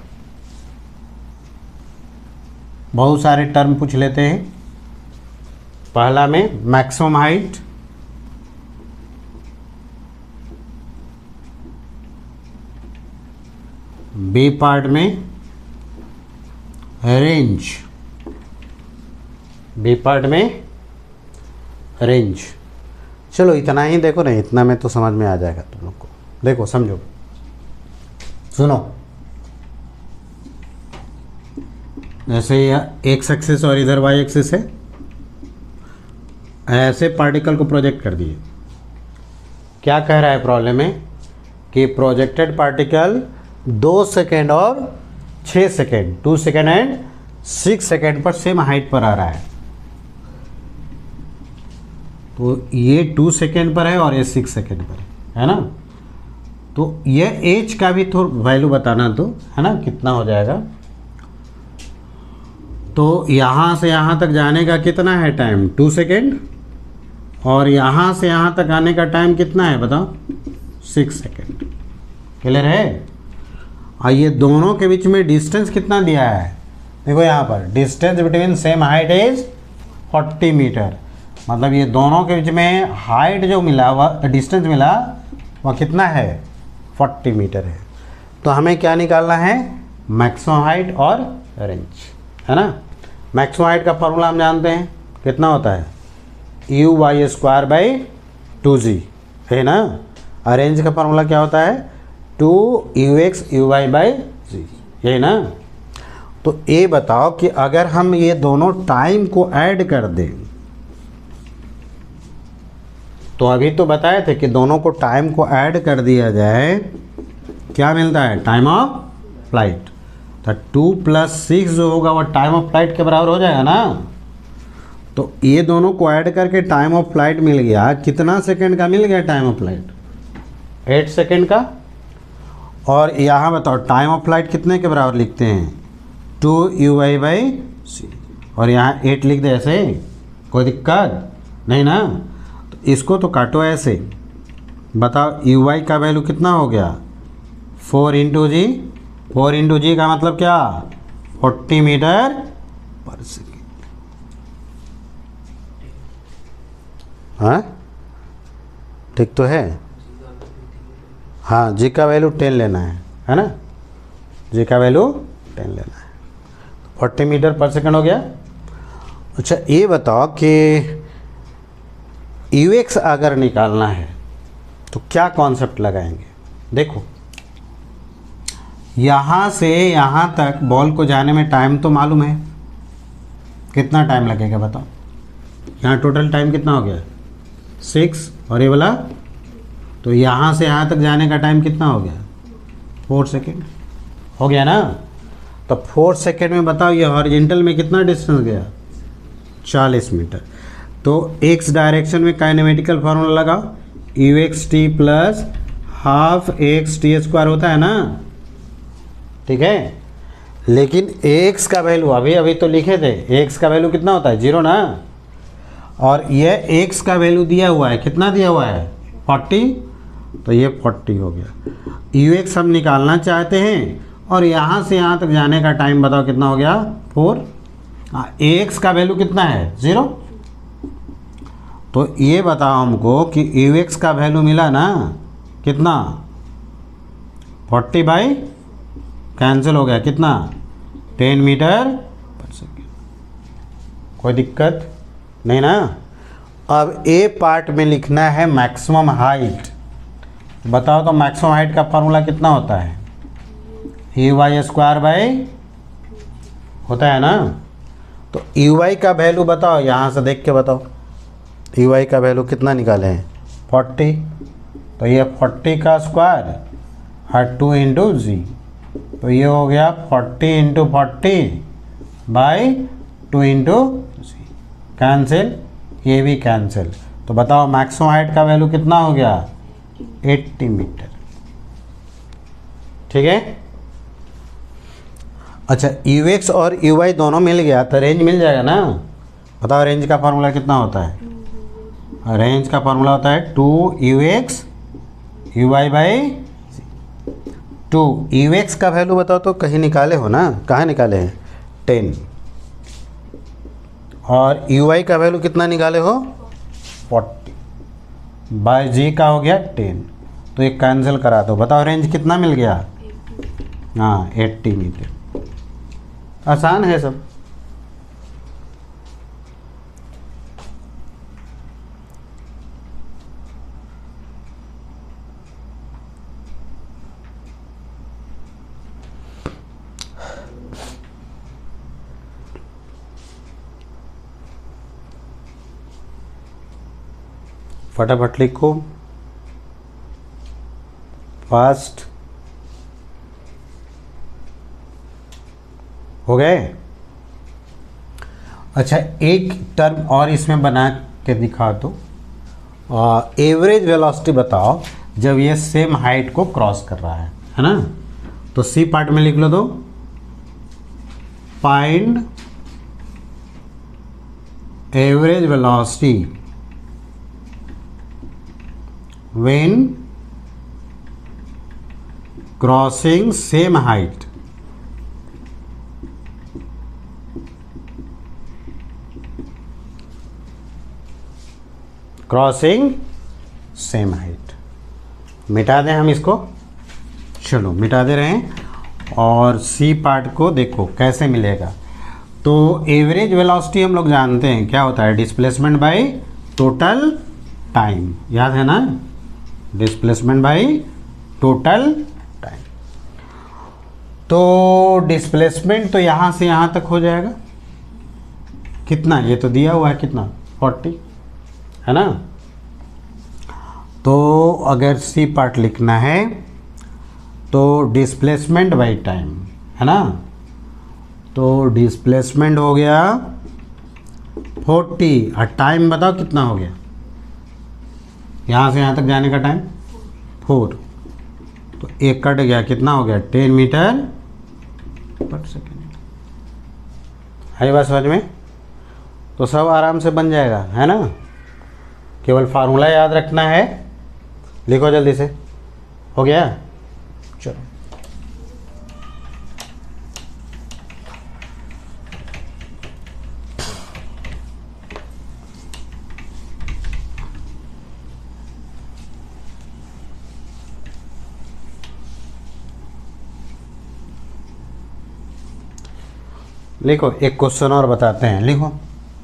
बहुत सारे टर्म पूछ लेते हैं। पहला में मैक्सिमम हाइट, बी पार्ट में रेंज, बी पार्ट में रेंज। चलो इतना ही देखो ना, इतना में तो समझ में आ जाएगा तुम लोग को। देखो समझो, सुनो, जैसे यह एक्स एक्सिस और इधर वाई एक्सिस है, ऐसे पार्टिकल को प्रोजेक्ट कर दिए। क्या कह रहा है प्रॉब्लम में कि प्रोजेक्टेड पार्टिकल 2 सेकेंड और 6 सेकेंड 2 सेकेंड एंड 6 सेकेंड पर सेम हाइट पर आ रहा है। तो ये 2 सेकेंड पर है और ये 6 सेकेंड पर है ना। तो ये एच का भी थोड़ा वैल्यू बताना तो है ना, कितना हो जाएगा। तो यहाँ से यहाँ तक जाने का कितना है टाइम 2 सेकेंड, और यहाँ से यहाँ तक आने का टाइम कितना है बताओ 6 सेकेंड। क्लियर है। और ये दोनों के बीच में डिस्टेंस कितना दिया है, देखो यहाँ पर distance between same height is 40 metre. मतलब ये दोनों के बीच में हाइट जो मिला वह डिस्टेंस मिला वह कितना है 40 मीटर है। तो हमें क्या निकालना है, मैक्सिमम हाइट और रेंज, है ना। मैक्सिमम हाइट का फॉर्मूला हम जानते हैं कितना होता है u/2 है ना। और रेंज का फॉर्मूला क्या होता है 2ux/g है ना। तो ये बताओ कि अगर हम ये दोनों टाइम को ऐड कर दें, तो अभी तो बताए थे कि दोनों को टाइम को ऐड कर दिया जाए क्या मिलता है टाइम ऑफ फ्लाइट। तो 2 + 6 जो होगा वह टाइम ऑफ फ्लाइट के बराबर हो जाएगा ना। तो ये दोनों को ऐड करके टाइम ऑफ फ्लाइट मिल गया, कितना सेकंड का मिल गया टाइम ऑफ फ्लाइट 8 सेकंड का। और यहाँ बताओ टाइम ऑफ फ्लाइट कितने के बराबर लिखते हैं 2uy/c, और यहाँ 8 लिख दे ऐसे, कोई दिक्कत नहीं ना। तो इसको तो काटो ऐसे, बताओ uy का वैल्यू कितना हो गया 4 × g। 4 × g का मतलब क्या 40 मीटर पर सेकेंड। हाँ ठीक तो है। हाँ जी का वैल्यू 10 लेना है ना, जी का वैल्यू 10 लेना है। 40 मीटर पर सेकंड हो गया। अच्छा ये बताओ कि ux अगर निकालना है तो क्या कॉन्सेप्ट लगाएंगे। देखो यहाँ से यहाँ तक बॉल को जाने में टाइम तो मालूम है, कितना टाइम लगेगा बताओ। यहाँ टोटल टाइम कितना हो गया 6, और ये वाला तो यहाँ से यहाँ तक जाने का टाइम कितना हो गया 4 सेकेंड हो गया ना। तो 4 सेकेंड में बताओ ये हॉरिजॉन्टल में कितना डिस्टेंस गया 40 मीटर। तो x डायरेक्शन में काइनेमेटिकल फार्मूला लगाओ uxt + ½ xt² होता है ना, ठीक है। लेकिन x का वैल्यू अभी तो लिखे थे, x का वैल्यू कितना होता है 0 ना। और ये x का वैल्यू दिया हुआ है, कितना दिया हुआ है 40, तो ये 40 हो गया। ux हम निकालना चाहते हैं, और यहाँ से यहाँ तक जाने का टाइम बताओ कितना हो गया 4। ax का वैल्यू कितना है 0। तो ये बताओ हमको कि ux का वैल्यू मिला ना कितना 40 बाई कैंसिल हो गया कितना 10 मीटर पर सेकेंड। कोई दिक्कत नहीं ना। अब ए पार्ट में लिखना है मैक्सिमम हाइट। बताओ तो मैक्सिमम हाइट का फार्मूला कितना होता है uy² होता है ना। तो uy का वैल्यू बताओ, यहाँ से देख के बताओ uy का वैल्यू कितना निकाले हैं 40। तो ये 40 का स्क्वायर और 2 × g, तो ये हो गया 40 × 40/2 × g। कैंसिल, ये भी कैंसिल। तो बताओ मैक्सिमम हाइट का वैल्यू कितना हो गया 80 मीटर, ठीक है। अच्छा ux और uy दोनों मिल गया तो रेंज मिल जाएगा ना। बताओ रेंज का फार्मूला कितना होता है, रेंज का फार्मूला होता है 2ux uy/2। ux का वैल्यू बताओ तो कहीं निकाले हो ना, कहाँ निकाले हैं 10, और uy का वैल्यू कितना निकाले हो 40/g का हो गया 10। तो ये कैंसिल करा दो, बताओ रेंज कितना मिल गया, हाँ 80 मीटर। आसान है सब। फटाफट लिखो। फर्स्ट हो गए। अच्छा, एक टर्म और इसमें बना के दिखा दो। एवरेज वेलोसिटी बताओ जब ये सेम हाइट को क्रॉस कर रहा है ना। तो सी पार्ट में लिख लो दो, find average velocity when crossing same height. Crossing same height. मिटा दें हम इसको, चलो मिटा दे रहे हैं। और सी पार्ट को देखो कैसे मिलेगा। तो एवरेज वेलोसिटी हम लोग जानते हैं क्या होता है, डिस्प्लेसमेंट बाय टोटल टाइम, याद है ना, डिस्प्लेसमेंट बाय टोटल टाइम। तो डिस्प्लेसमेंट तो यहाँ से यहाँ तक हो जाएगा, कितना, ये तो दिया हुआ है कितना, 40 है ना। तो अगर सी पार्ट लिखना है तो डिस्प्लेसमेंट बाय टाइम है ना, तो डिस्प्लेसमेंट हो गया 40 और टाइम बताओ कितना हो गया, यहाँ से यहाँ तक जाने का टाइम 4, तो एक कट गया, कितना हो गया 10 मीटर पर सेकेंड। है बात समझ में? तो सब आराम से बन जाएगा है ना, केवल फार्मूला याद रखना है। लिखो जल्दी से, हो गया, चलो। लिखो, एक क्वेश्चन और बताते हैं, लिखो,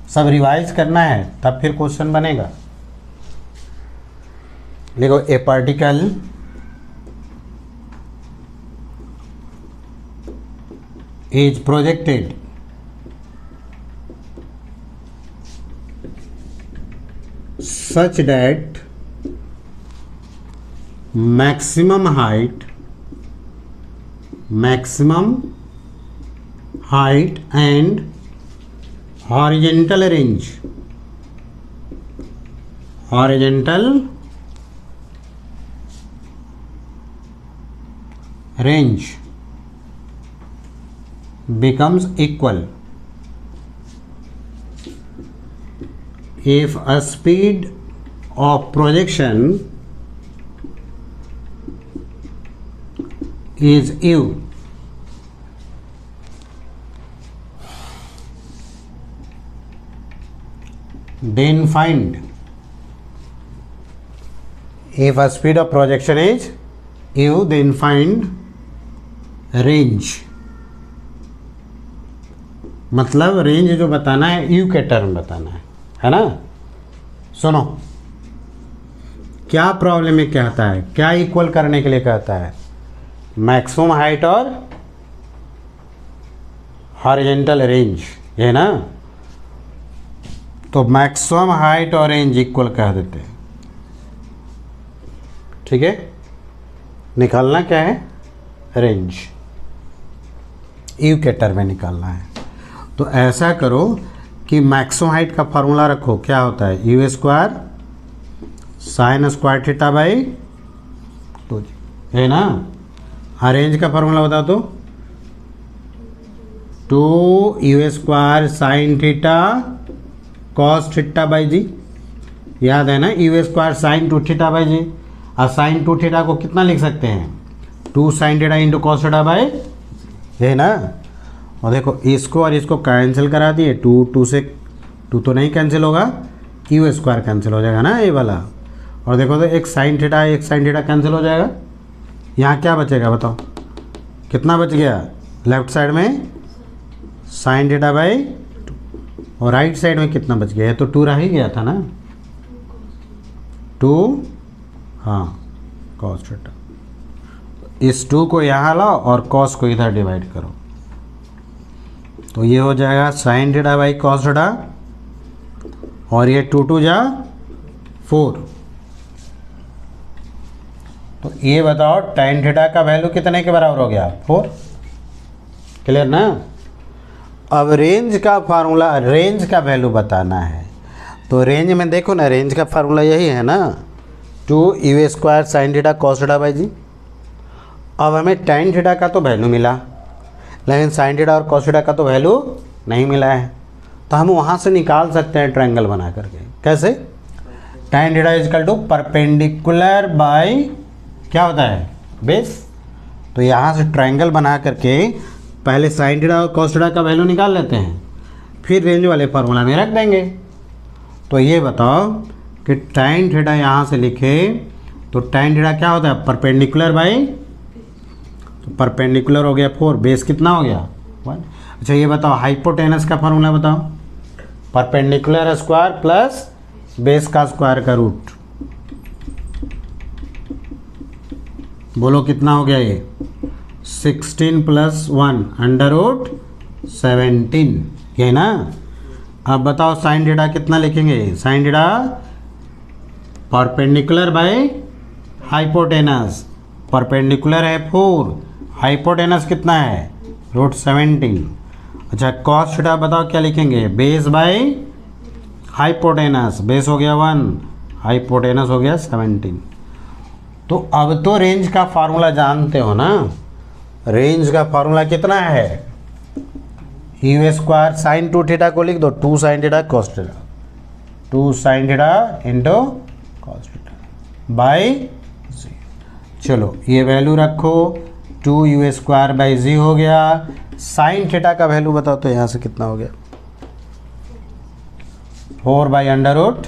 सब रिवाइज करना है तब फिर क्वेश्चन बनेगा। लिखो, ए particle is projected such that maximum height and horizontal range becomes equal if a speed of projection is u, then find, if a speed of projection is u, then find range। मतलब range जो बताना है you के term बताना है ना। सुनो, क्या प्रॉब्लम में कहता है, क्या इक्वल करने के लिए कहता है, मैक्सिमम हाइट और हॉरिजॉन्टल रेंज, ये ना। तो मैक्सिमम हाइट और रेंज इक्वल कह देते हैं, ठीक है। निकालना क्या है, रेंज, यू के टर्म में निकालना है। तो ऐसा करो कि मैक्सिमम हाइट का फार्मूला रखो, क्या होता है, u square sine square theta by 2 है ना। रेंज का फार्मूला बता दो, 2 u square sine theta cos theta by g, याद है ना, u square sine 2 theta by g. और साइन 2 थीटा को कितना लिख सकते हैं, 2 sine theta into cos theta by, है ना। और देखो, इसको और इसको कैंसिल करा दिए, 2 से 2 तो नहीं कैंसिल होगा, यू स्क्वायर कैंसिल हो जाएगा ना ये वाला। और देखो तो एक साइन थीटा कैंसिल हो जाएगा। यहाँ क्या बचेगा बताओ, कितना बच गया, लेफ्ट साइड में साइन थीटा बाई 2 और राइट साइड में कितना बच गया, तो 2 रह ही गया था ना, 2 हाँ कॉस थीटा। इस 2 को यहाँ लाओ और कॉस को इधर डिवाइड करो, तो ये हो जाएगा sine theta by cos theta, और ये 2 2 जा 4, तो ये बताओ tan थीटा का वैल्यू कितने के बराबर हो गया 4। क्लियर ना। अब रेंज का फार्मूला, रेंज का वैल्यू बताना है। तो रेंज में देखो ना, रेंज का फार्मूला यही है ना 2u² sin theta cos theta by g. अब हमें tan थीटा का तो वैल्यू मिला, लेकिन sin थीटा और cos थीटा का तो वैल्यू नहीं मिला है। तो हम वहाँ से निकाल सकते हैं ट्रायंगल बना करके। कैसे? tan theta is equal to perpendicular by क्या होता है बेस। तो यहाँ से ट्रायंगल बना करके पहले sin थीटा और cos थीटा का वैल्यू निकाल लेते हैं, फिर रेंज वाले फार्मूला में रख देंगे। तो ये बताओ कि tan थीटा यहाँ से लिखे तो tan थीटा क्या होता है परपेंडिकुलर बाई, तो परपेंडिकुलर हो गया 4, बेस कितना हो गया 1। अच्छा ये बताओ हाइपोटेनस का फार्मूला बताओ, परपेंडिकुलर स्क्वायर प्लस बेस का स्क्वायर का रूट। बोलो कितना हो गया ये 16 प्लस 1 अंडर रूट 17, ये ना। अब बताओ sin थीटा कितना लिखेंगे, sin theta perpendicular by hypotenuse, perpendicular है 4, हाइपोटेनस कितना है रूट 17। अच्छा cos थीटा बताओ क्या लिखेंगे, बेस बाय हाइपोटेनस, बेस हो गया 1, हाइपोटेनस हो गया 17। तो अब तो रेंज का फार्मूला जानते हो ना। रेंज का फार्मूला कितना है, u² sin 2 थीटा को लिख दो 2 sin theta cos theta, 2 sin theta into cos theta by g. चलो ये वैल्यू रखो 2u² बाई जी हो गया। sin थीटा का वैल्यू बताओ तो यहाँ से कितना हो गया 4 बाई अंडर रूट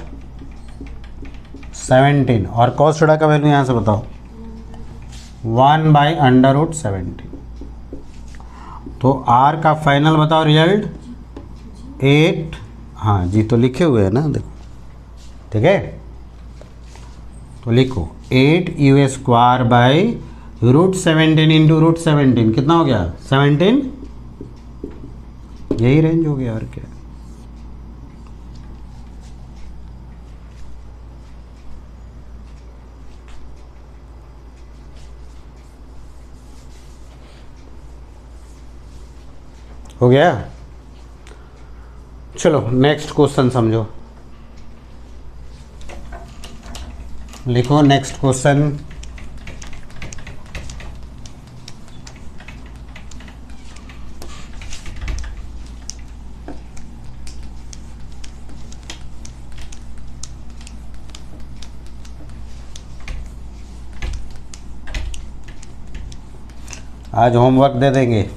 17, और cos थीटा का वैल्यू यहाँ से बताओ 1 बाई अंडर रूट 17। तो r का फाइनल बताओ रिजल्ट 8, हाँ जी तो लिखे हुए हैं ना देखो, ठीक है। तो लिखो 8u² by root 17 into root 17 कितना हो गया 17, यही रेंज हो गया और क्या। हो गया। चलो नेक्स्ट क्वेश्चन समझो, लिखो नेक्स्ट क्वेश्चन। आज होमवर्क दे देंगे।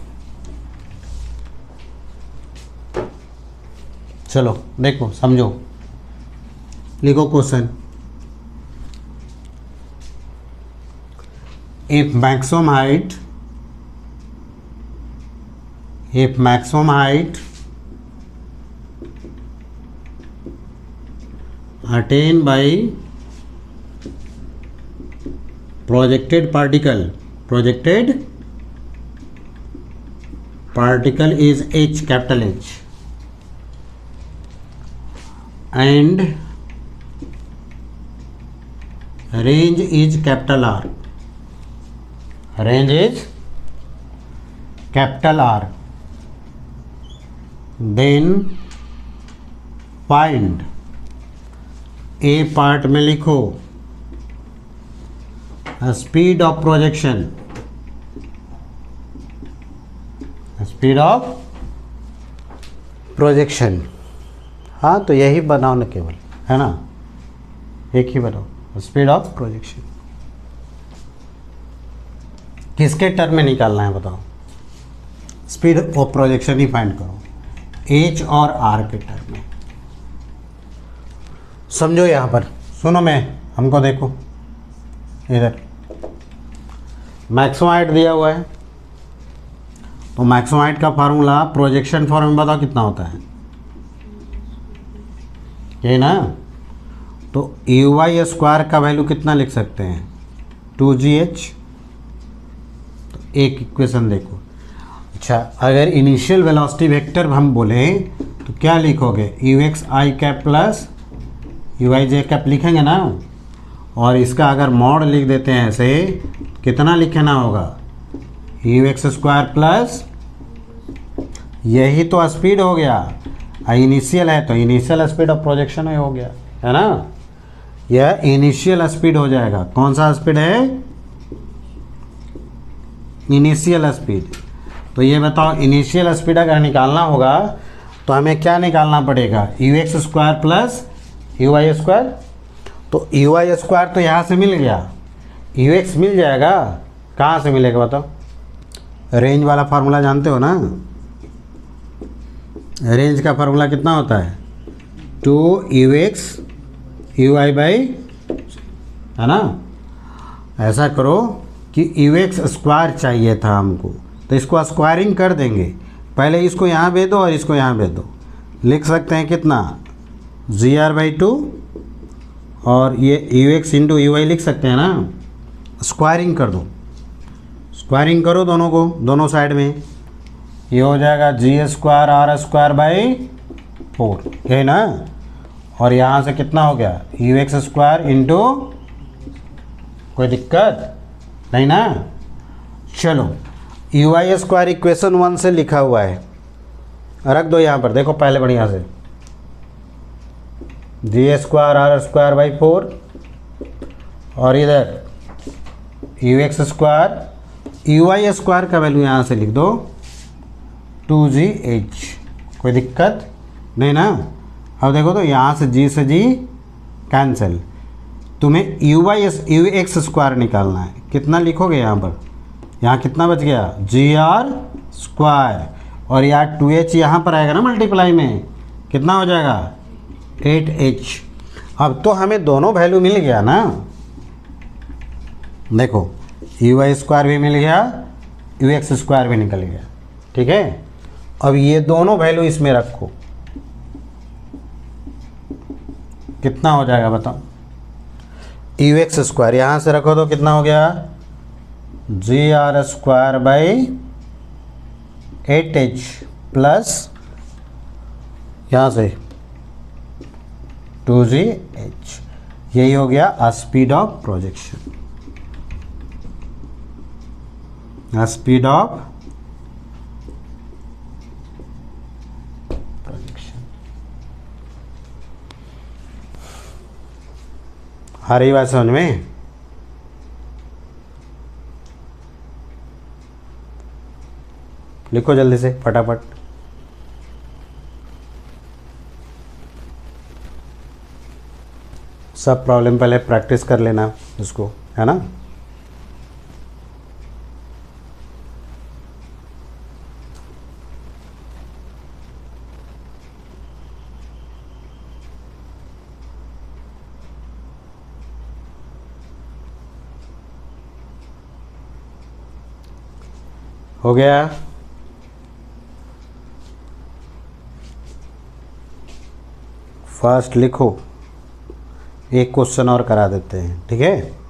चलो देखो समझो, लिखो question. If maximum height attain bye projected particle is h, capital H, and range is capital R, range is capital R, then find a part में लिखो speed of projection, speed of projection. हाँ तो यही बनाओ ना केवल, है ना, एक ही बनाओ स्पीड ऑफ प्रोजेक्शन। किसके टर्म में निकालना है बताओ, speed of projection he find करो एच और आर के टर्म में। समझो यहाँ पर, सुनो मैं हमको देखो इधर मैक्सिमम हाइट दिया हुआ है, तो मैक्सिमम हाइट का फार्मूला प्रोजेक्शन फॉर्म में बताओ कितना होता है, ये ना। तो u² का वैल्यू कितना लिख सकते हैं 2gh। तो एक इक्वेशन देखो। अच्छा अगर इनिशियल वेलोसिटी वेक्टर हम बोले तो क्या लिखोगे ux i cap plus uij cap लिखेंगे ना। और इसका अगर मॉड लिख देते हैं ऐसे, कितना लिखना होगा, यू एक्स स्क्वायर प्लस, यही तो स्पीड हो गया, इनिशियल है तो इनिशियल स्पीड ऑफ प्रोजेक्शन हो गया, है ना, यह इनिशियल स्पीड हो जाएगा। कौन सा स्पीड है, इनिशियल स्पीड। तो ये बताओ, इनिशियल स्पीड अगर निकालना होगा तो हमें क्या निकालना पड़ेगा, u x square plus u y square. तो यू वाई स्क्वायर तो यहाँ से मिल गया, यू एक्स मिल जाएगा, कहाँ से मिलेगा बताओ, रेंज वाला फार्मूला जानते हो ना, रेंज का फार्मूला कितना होता है, 2 यू आई बाई, है ना। ऐसा करो कि यू एक्स स्क्वायर चाहिए था हमको, तो इसको स्क्वायरिंग कर देंगे, पहले इसको यहाँ भेज दो और इसको यहाँ भेज दो, लिख सकते हैं कितना, जी आर बाई 2, और ये u x into u y लिख सकते हैं ना। स्क्वायरिंग कर दो, स्क्वायरिंग करो दोनों को, दोनों साइड में, ये हो जाएगा जी स्क्वायर आर स्क्वायर बाई 4, है ना। और यहाँ से कितना हो गया, यू एक्स स्क्वायर इंटू, कोई दिक्कत नहीं ना। चलो, यू आई स्क्वायर इक्वेशन 1 से लिखा हुआ है, रख दो यहाँ पर, देखो पहले बढ़िया से, जी स्क्वायर आर स्क्वायर बाई 4, और इधर you x square, you I square का वैल्यू यहाँ से लिख दो 2gh, कोई दिक्कत नहीं ना। अब देखो तो यहाँ से जी कैंसिल, तुम्हें यू एक्स स्क्वायर निकालना है, कितना लिखोगे यहाँ पर, यहाँ कितना बच गया, जी आर स्क्वायर, और यार 2h यहाँ पर आएगा ना मल्टीप्लाई में, कितना हो जाएगा 8h। अब तो हमें दोनों वैल्यू मिल गया ना, देखो यू वाई स्क्वायर भी मिल गया, यू एक्स स्क्वायर भी निकल गया, ठीक है। अब ये दोनों वैल्यू इसमें रखो, कितना हो जाएगा बताओ, यू एक्स स्क्वायर यहाँ से रखो तो कितना हो गया, g R square by 8h plus यहाँ से 2gh, यही हो गया speed of projection, speed of projection. आ रही बात समझ में, लिखो जल्दी से फटाफट, सब प्रॉब्लम पहले प्रैक्टिस कर लेना इसको, है ना। हो गया, फास्ट लिखो, एक क्वेश्चन और करा देते हैं, ठीक है।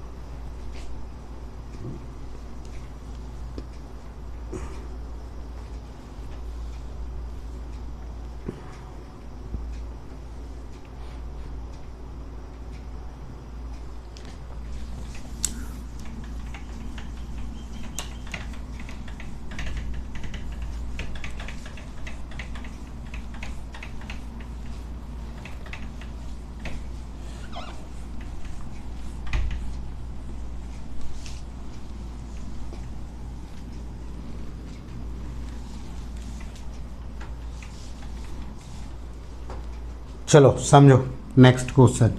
चलो समझो नेक्स्ट क्वेश्चन।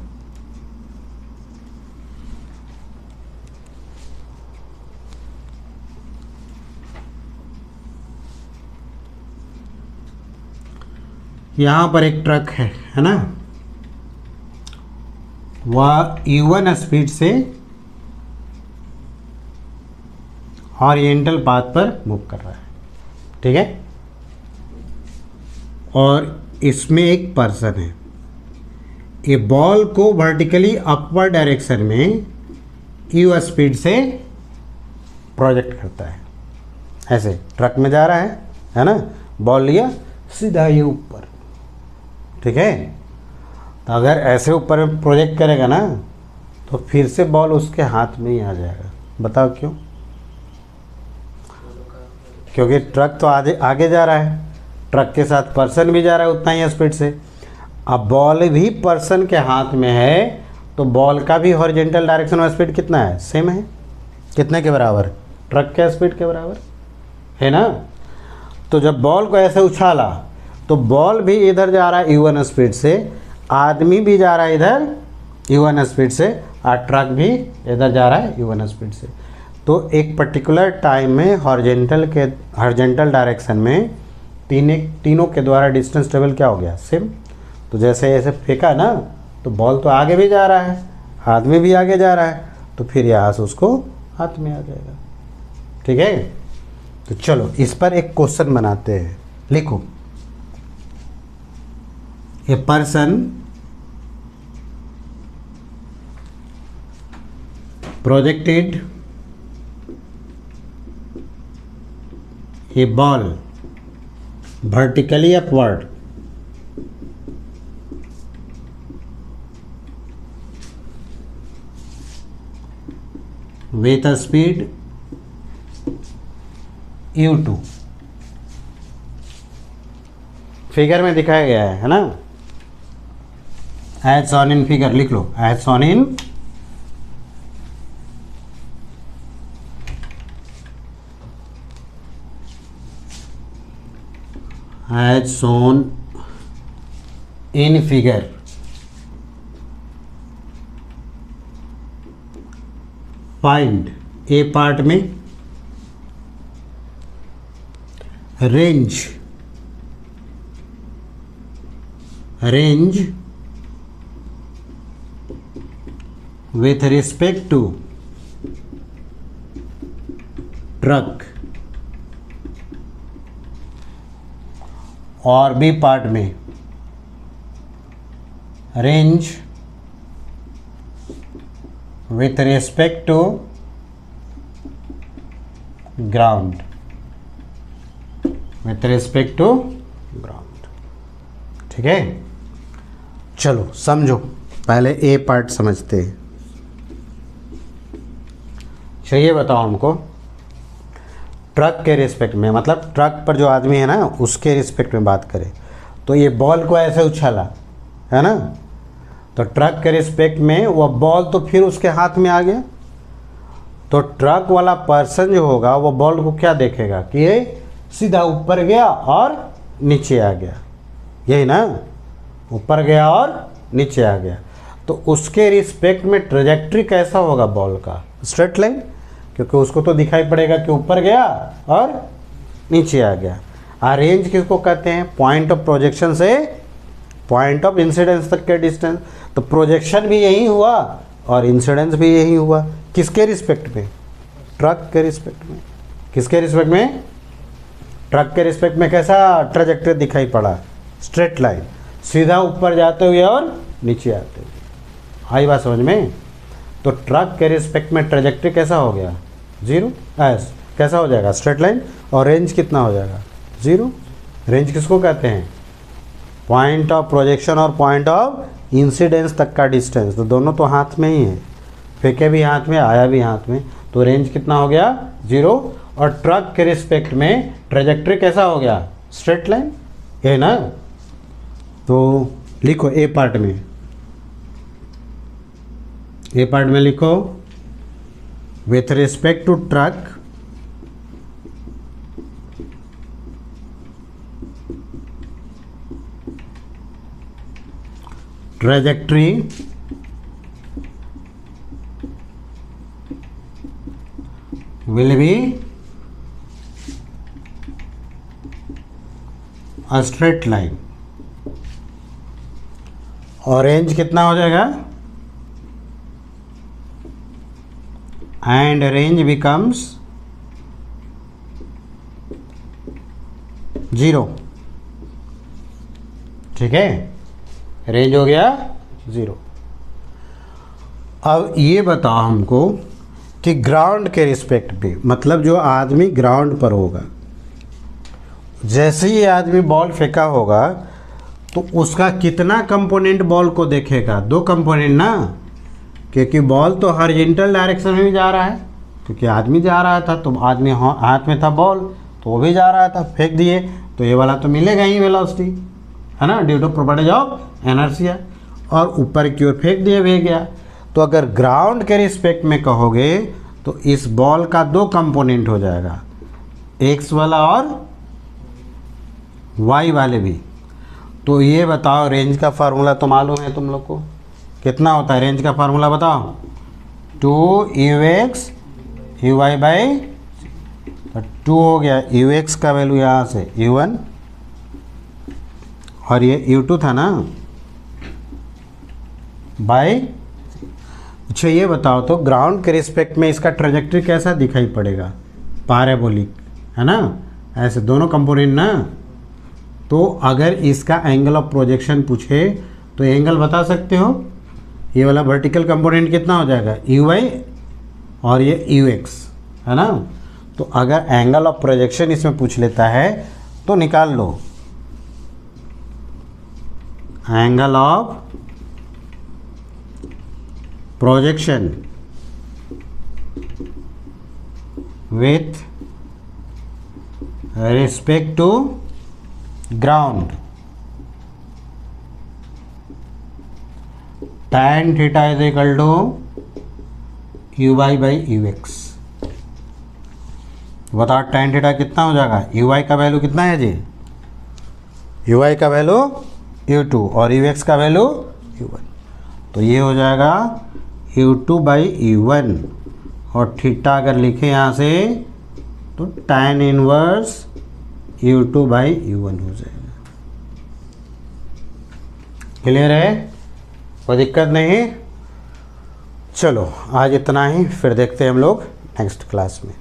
यहाँ पर एक ट्रक है ना, वह U1 स्पीड से ओरिएंटल पाथ पर मूव कर रहा है, ठीक है। और इसमें एक पर्सन है, ये बॉल को वर्टिकली अपवर्ड डायरेक्शन में U स्पीड से प्रोजेक्ट करता है, ऐसे ट्रक में जा रहा है ना, बॉल लिया सीधा ये ऊपर, ठीक है। तो अगर ऐसे ऊपर प्रोजेक्ट करेगा ना तो फिर से बॉल उसके हाथ में ही आ जाएगा। बताओ क्यों? क्योंकि ट्रक तो आगे आगे जा रहा है, ट्रक के साथ पर्सन भी जा रहा है उतना ही स्पीड से। अब बॉल भी पर्सन के हाथ में है तो बॉल का भी हॉरिजॉन्टल डायरेक्शन और स्पीड कितना है? सेम है। कितने के बराबर? ट्रक के स्पीड के बराबर है ना। तो जब बॉल को ऐसे उछाला तो बॉल भी इधर जा रहा है u1 स्पीड से, आदमी भी जा रहा है इधर u1 स्पीड से, और ट्रक भी इधर जा रहा है u1 स्पीड से। तो एक पर्टिकुलर टाइम में हॉरिजॉन्टल डायरेक्शन में तीनों के द्वारा डिस्टेंस ट्रेवल क्या हो गया? सेम। तो जैसे ऐसे फेंका ना तो बॉल तो आगे भी जा रहा है, आदमी भी आगे जा रहा है, तो फिर यहाँ से उसको हाथ में आ जाएगा। ठीक है। तो चलो इस पर एक क्वेश्चन बनाते हैं। लिखो, a person projected A ball vertically upward with a speed u2। Figure में दिखाया गया है ना, एज शॉन इन फिगर। लिख लो, as shown in as shown in figure। Find a part में range with respect to truck, और B part में range with respect to ground, with respect to ground. ठीक है। चलो समझो, पहले ए पार्ट समझते हैं। चलिए बताओ हमको, ट्रक के रिस्पेक्ट में, मतलब ट्रक पर जो आदमी है ना उसके रिस्पेक्ट में बात करें तो ये बॉल को ऐसे उछाला है ना, तो ट्रक के रिस्पेक्ट में वो बॉल तो फिर उसके हाथ में आ गया। तो ट्रक वाला पर्सन जो होगा वो बॉल को क्या देखेगा कि ये सीधा ऊपर गया और नीचे आ गया, यही ना, ऊपर गया और नीचे आ गया। तो उसके रिस्पेक्ट में ट्रेजेक्ट्री कैसा होगा बॉल का? स्ट्रेट लाइन, क्योंकि उसको तो दिखाई पड़ेगा कि ऊपर गया और नीचे आ गया। रेंज किसको कहते हैं? पॉइंट ऑफ प्रोजेक्शन से पॉइंट ऑफ इंसिडेंस तक के डिस्टेंस। तो प्रोजेक्शन भी यही हुआ और इंसिडेंस भी यही हुआ। किसके रिस्पेक्ट में? ट्रक के रिस्पेक्ट में। किसके रिस्पेक्ट में? ट्रक के रिस्पेक्ट में कैसा ट्रेजेक्टरी दिखाई पड़ा? स्ट्रेट लाइन, सीधा ऊपर जाते हुए और नीचे आते हुए। आई बात समझ में? तो ट्रक के रिस्पेक्ट में ट्रेजेक्टरी कैसा हो गया? जीरो। कैसा हो जाएगा? Straight line. और रेंज कितना हो जाएगा? जीरो। रेंज किसको कहते हैं? पॉइंट ऑफ प्रोजेक्शन और पॉइंट ऑफ इंसिडेंस तक का डिस्टेंस। तो दोनों तो हाथ में ही है, फेंके भी हाथ में, आया भी हाथ में। तो रेंज कितना हो गया? जीरो। और ट्रक के रिस्पेक्ट में ट्रेजेक्टरी कैसा हो गया? स्ट्रेट लाइन, है ना। तो लिखो ए पार्ट में, ए पार्ट में लिखो, with respect to truck trajectory will be a straight line. और रेंज कितना हो जाएगा? And range becomes zero. ठीक है, रेंज हो गया जीरो। अब ये बताओ हमको कि ग्राउंड के रिस्पेक्ट पे, मतलब जो आदमी ग्राउंड पर होगा, जैसे ही आदमी बॉल फेंका होगा तो उसका कितना कंपोनेंट बॉल को देखेगा? दो कंपोनेंट ना, क्योंकि बॉल तो हॉरिजॉन्टल डायरेक्शन में भी जा रहा है, क्योंकि आदमी जा रहा था, तो आदमी हाथ में था बॉल, तो वो भी जा रहा था, फेंक दिए तो ये वाला तो मिलेगा ही वेलोसिटी, है ना, due to properties of inertia, और ऊपर की ओर फेंक दिया भी गया। तो अगर ग्राउंड के रिस्पेक्ट में कहोगे तो इस बॉल का दो कंपोनेंट हो जाएगा, एक्स वाला और वाई वाले भी। तो ये बताओ रेंज का फार्मूला तो मालूम है तुम लोग को, कितना होता है रेंज का फार्मूला बताओ, 2u(x) u(y) बाई 2 हो गया, u(x) का वैल्यू यहाँ से u1 और ये u2 था ना बाई। अच्छा ये बताओ तो ग्राउंड के रिस्पेक्ट में इसका ट्रेजेक्टरी कैसा दिखाई पड़ेगा, पैराबोलिक, है ना, ऐसे दोनों कंपोनेंट ना। तो अगर इसका एंगल ऑफ प्रोजेक्शन पूछे तो एंगल बता सकते हो, ये वाला वर्टिकल कंपोनेंट कितना हो जाएगा u(y) और ये u(x), है ना। तो अगर एंगल ऑफ प्रोजेक्शन इसमें पूछ लेता है तो निकाल लो, angle of projection with respect to ground, tan theta is equal to u(y) by u(x). बताओ tan थीटा कितना हो जाएगा, u(y) का वैल्यू कितना है जी, u(y) का वैल्यू u2 और u(x) का वैल्यू u1, तो ये हो जाएगा u2 बाई u1, और थीटा अगर लिखे यहाँ से तो tan inverse u2 by u1 हो जाएगा। क्लियर है, कोई दिक्कत नहीं। चलो आज इतना ही, फिर देखते हैं हम लोग नेक्स्ट क्लास में।